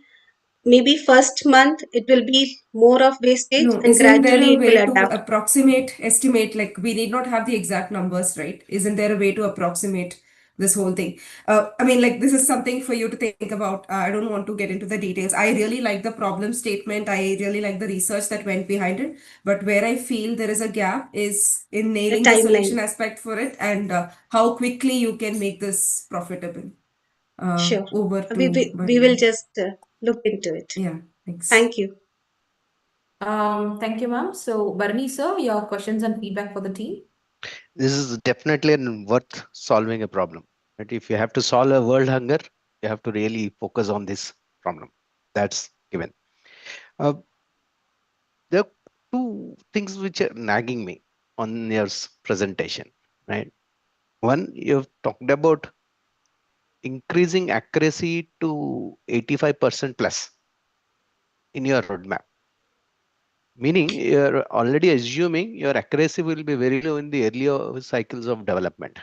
maybe first month it will be more of wastage No, and isn't there gradually a it will way to adapt. approximate, estimate, like we need not have the exact numbers, right? Isn't there a way to approximate this whole thing? I mean, like this is something for you to think about. I don't want to get into the details. I really like the problem statement. I really like the research that went behind it. But where I feel there is a gap is in The nailing the solution timeline. aspect for it and how quickly you can make this profitable. Sure. Over We, to we, we will Bharani. just look into it. Yeah, thanks. Thank you. Thank you, ma'am. So, Barney, sir, your questions and feedback for the team. This is definitely worth solving a problem. But if you have to solve a world hunger, you have to really focus on this problem. That's given. Uh, there are two things which are nagging me on your presentation, right? One, you've talked about increasing accuracy to 85% plus in your roadmap, meaning you're already assuming your accuracy will be very low in the earlier cycles of development.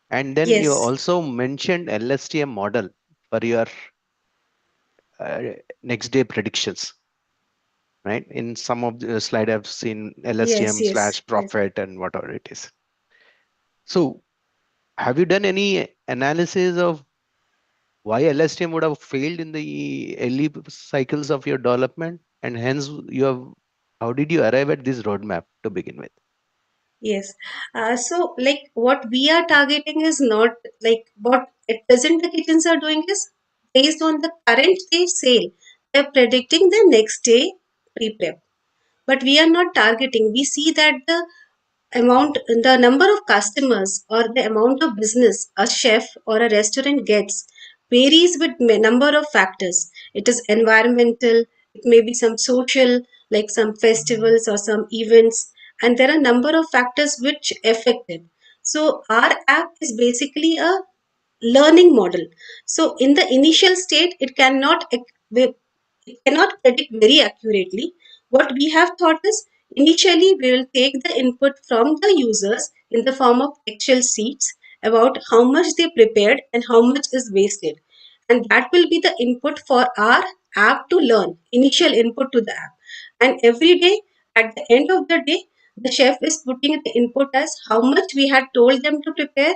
And then you Yes. also mentioned LSTM model for your next day predictions, right? In some of the slide I've seen LSTM Yes. slash profit and whatever it is. So have you done any analysis of why LSTM would have failed in the early cycles of your development? And hence how did you arrive at this roadmap to begin with? Yes. So, like, what we are targeting is not like what at present the kitchens are doing is based on the current day sale. They're predicting the next day pre-prep. But we are not targeting. We see that the number of customers or the amount of business a chef or a restaurant gets varies with number of factors. It is environmental, it may be some social, like some festivals or some events, and there are number of factors which affect it. So our app is basically a learning model. So in the initial state, it cannot predict very accurately. What we have thought is initially we will take the input from the users in the form of Excel sheets about how much they prepared and how much is wasted. And that will be the input for our app to learn, initial input to the app. And every day, at the end of the day, the chef is putting the input as how much we had told them to prepare,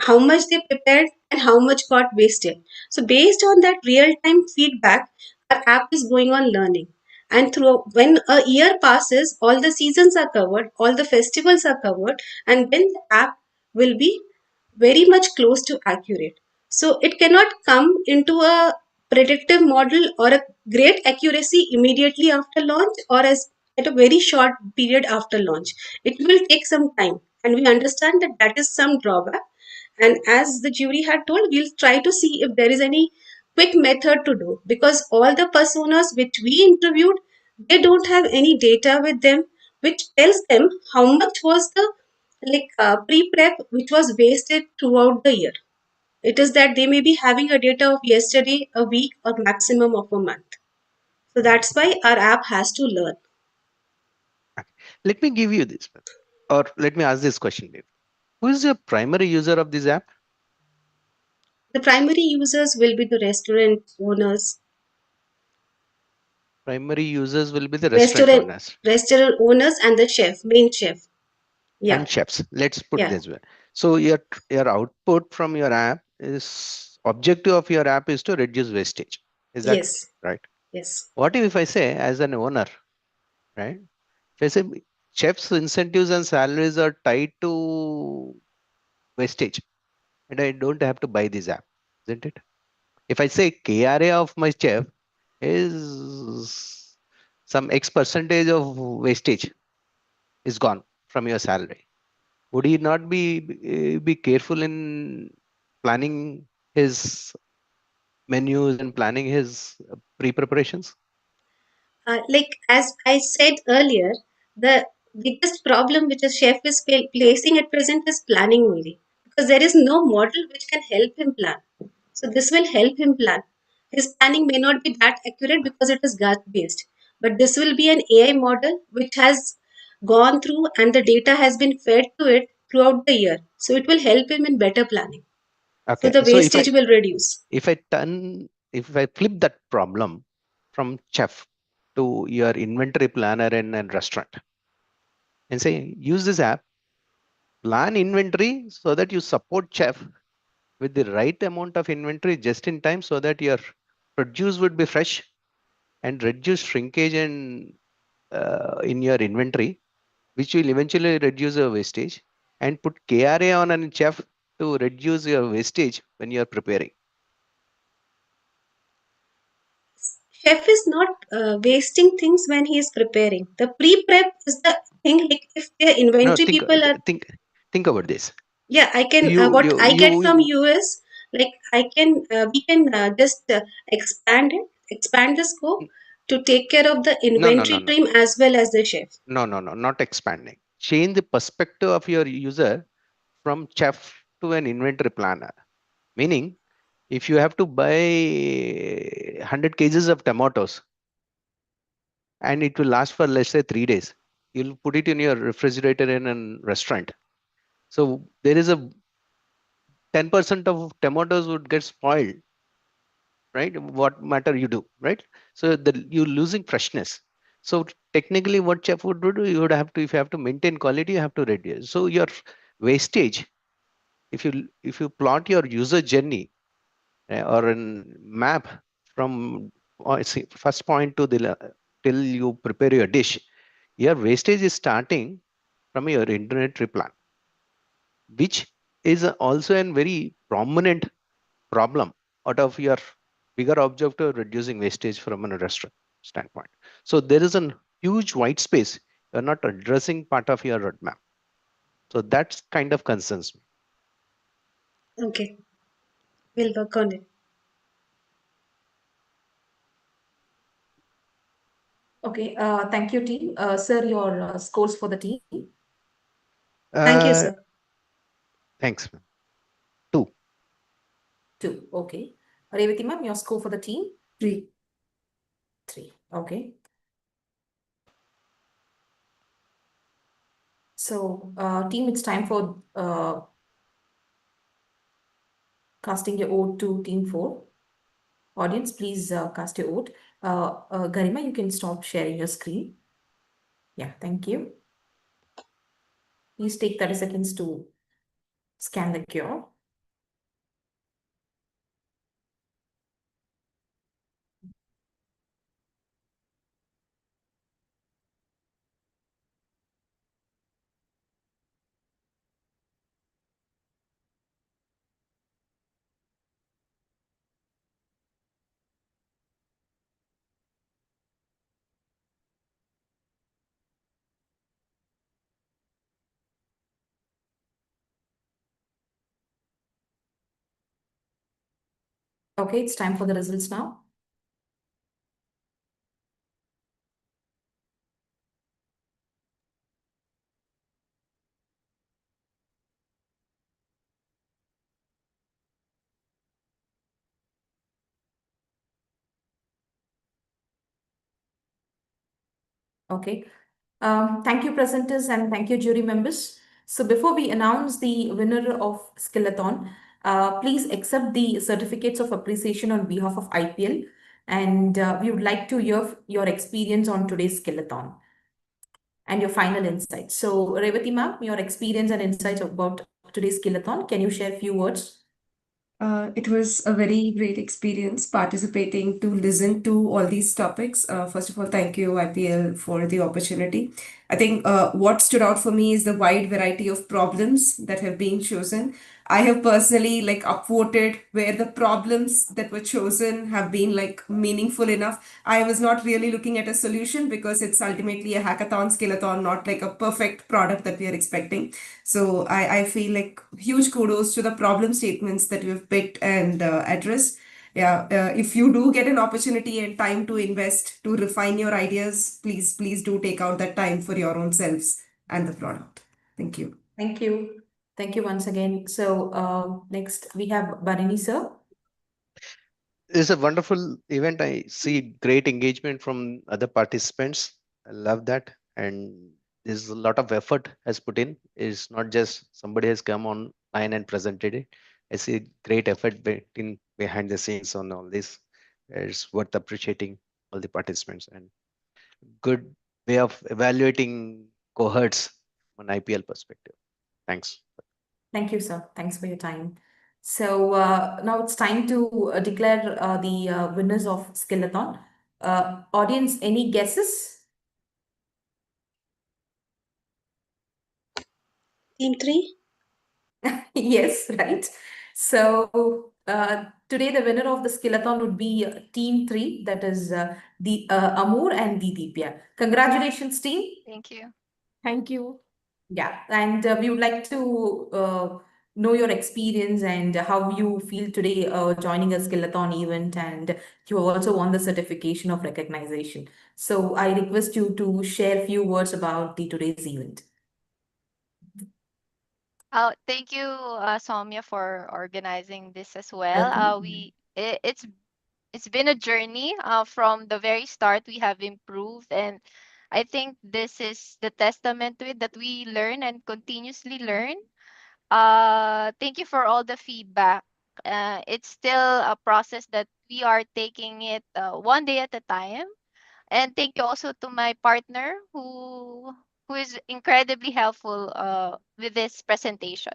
how much they prepared, and how much got wasted. So based on that real time feedback, our app is going on learning. And through when a year passes, all the seasons are covered, all the festivals are covered, and then the app will be very much close to accurate. So it cannot come into a predictive model or a great accuracy immediately after launch or as at a very short period after launch. It will take some time, and we understand that that is some drawback. And as the jury had told, we'll try to see if there is any quick method to do, because all the personas which we interviewed, they don't have any data with them which tells them how much was the pre-prep which was wasted throughout the year. It is that they may be having a data of yesterday, a week, or maximum of a month. So that's why our app has to learn. Let me give you this, or let me ask this question, Dave. Who is your primary user of this app? The primary users will be the restaurant owners. Primary users will be the restaurant owners. Restaurant owners and the chef, main chef. Yeah. And chefs. Let's put Yeah. this way. So your output from your app is objective of your app is to reduce wastage. Is that Yes. right? Yes. What if I say as an owner, right? If I say chefs' incentives and salaries are tied to wastage, and I don't have to buy this app, isn't it? If I say KRA of my chef is some X percentage of wastage is gone from your salary, would he not be careful in planning his menus and planning his pre-preparations? Like as I said earlier, the biggest problem which a chef is facing at present is planning only, because there is no model which can help him plan. So this will help him plan. His planning may not be that accurate because it is gut based, but this will be an AI model which has gone through and the data has been fed to it throughout the year. So it will help him in better planning. So Okay, the so wastage will reduce. if I flip that problem, from chef to your inventory planner in a restaurant and say, use this app, plan inventory so that you support chef with the right amount of inventory just in time so that your produce would be fresh and reduce shrinkage in your inventory, which will eventually reduce your wastage, and put KRA on a chef to reduce your wastage when you are preparing. Chef is not wasting things when he is preparing. The pre-prep is the thing. Like if their No, inventory people are, think about this. yeah, I can You what you I get from you US, like I can we can just expand the scope to take care of the no no no inventory no team as well as the chef. no, not expanding. Change the perspective of your user from chef to an inventory planner. Meaning, if you have to buy 100 kgs of tomatoes and it will last for, let's say, 3 days, you'll put it in your refrigerator in a restaurant. So there is a 10% of tomatoes would get spoiled, right? What matter you do, right? So you're losing freshness. So technically what chef would do, you would have to, if you have to maintain quality, you have to reduce. So your wastage, if you plot your user journey or a map from first point to the till you prepare your dish, your wastage is starting from your inventory plan, which is also a very prominent problem out of your bigger objective reducing wastage from a restaurant standpoint. So there is a huge white space you're not addressing part of your roadmap. So that's kind of concerns me. Okay, we'll work on it. Okay, thank you, team. Sir, your scores for the team. Thank you, Uh, sir. Thanks, ma'am. 2. 2. Okay. Revati ma'am, your score for the team? 3. 3. Okay. So, team, it's time for casting your vote to team 4. Audience, please cast your vote. Garima, you can stop sharing your screen. Yeah, thank you. Please take 30 seconds to scan the QR. Okay, it's time for the results now. Okay. Thank you, presenters, and thank you, jury members. So before we announce the winner of Skillathon, please accept the certificates of appreciation on behalf of IPL. And we would like to hear your experience on today's Skillathon and your final insights. So Revati ma'am, your experience and insights about today's Skillathon, can you share a few words? It was a very great experience participating to listen to all these topics. First of all, thank you, IPL, for the opportunity. I think what stood out for me is the wide variety of problems that have been chosen. I have personally like upvoted where the problems that were chosen have been like meaningful enough. I was not really looking at a solution because it's ultimately a hackathon, skillathon, not like a perfect product that we are expecting. So I feel like huge kudos to the problem statements that we've picked and addressed. Yeah, if you do get an opportunity and time to invest to refine your ideas, please do take out that time for your own selves and the product. Thank you. Thank you. Thank you once again. So next we have Barini sir. It's a wonderful event. I see great engagement from other participants. I love that. And there's a lot of effort has put in. It's not just somebody has come online and presented it. I see great effort behind the scenes on all this. It's worth appreciating all the participants, and good way of evaluating cohorts from an IPL perspective. Thanks. Thank you, sir. Thanks for your time. So now it's time to declare the winners of Skillathon. Audience, any guesses? Team 3? Yes, right. So today the winner of the Skillathon would be Team 3, that is the Amur and the Deepya. Congratulations, team. Thank you. Thank you. Yeah, and we would like to know your experience and how you feel today joining a Skillathon event, and you also won the certification of recognition. So I request you to share a few words about the today's event. Thank you, Soumya, for organizing this as well. Welcome. It's been a journey. From the very start, we have improved, and I think this is the testament to it that we learn and continuously learn. Thank you for all the feedback. It's still a process that we are taking it one day at a time. And thank you also to my partner who is incredibly helpful with this presentation.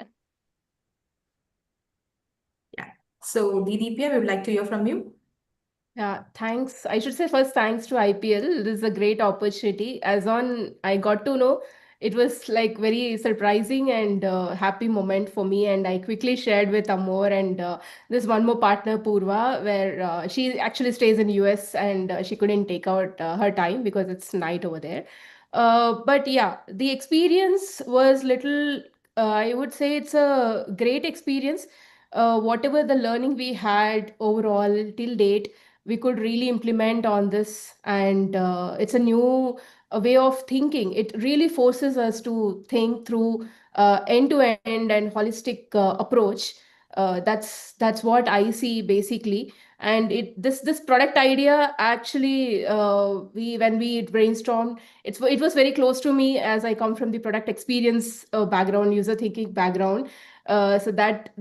Yeah. So Deepya, we would like to hear from you. Yeah, thanks. I should say first thanks to IPL. This is a great opportunity. As on, I got to know it was like very surprising and happy moment for me. And I quickly shared with Amor and this one more partner, Purva, where she actually stays in US and she couldn't take out her time because it's night over there. But yeah, the experience was little. I would say it's a great experience. Whatever the learning we had overall till date we could really implement on this, and it's a new way of thinking. It really forces us to think through end to end and holistic approach. That's what I see basically. And this product idea actually, we when we brainstormed, it was very close to me as I come from the product experience background, user thinking background. So that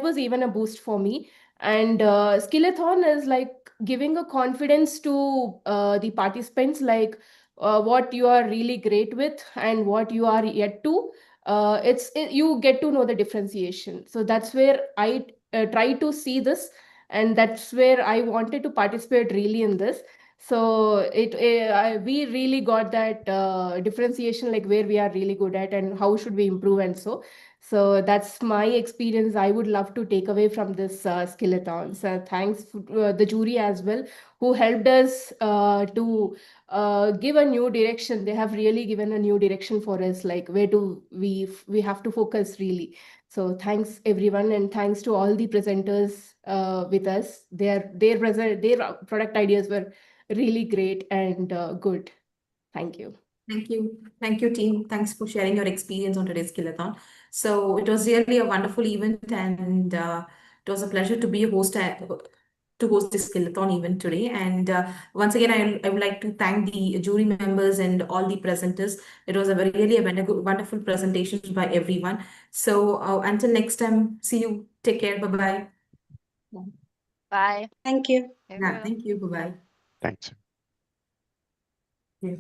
was even a boost for me. And Skillathon is like giving a confidence to the participants, like what you are really great with and what you are yet to. You get to know the differentiation. So that's where I try to see this, and that's where I wanted to participate really in this. So we really got that differentiation, like where we are really good at and how should we improve, and so that's my experience. I would love to take away from this Skillathon. So thanks to the jury as well, who helped us to give a new direction. They have really given a new direction for us, like where do we have to focus really. So thanks everyone, and thanks to all the presenters with us. Their product ideas were really great and good. Thank you. Thank you. Thank you, team. Thanks for sharing your experience on today's Skillathon. So it was really a wonderful event, and it was a pleasure to be a host to host this Skillathon event today. And once again, I would like to thank the jury members and all the presenters. It was really a wonderful presentation by everyone. So until next time, see you. Take care. Bye-bye. Bye. Thank you. Yeah, thank you. Bye-bye. Thanks. Yeah.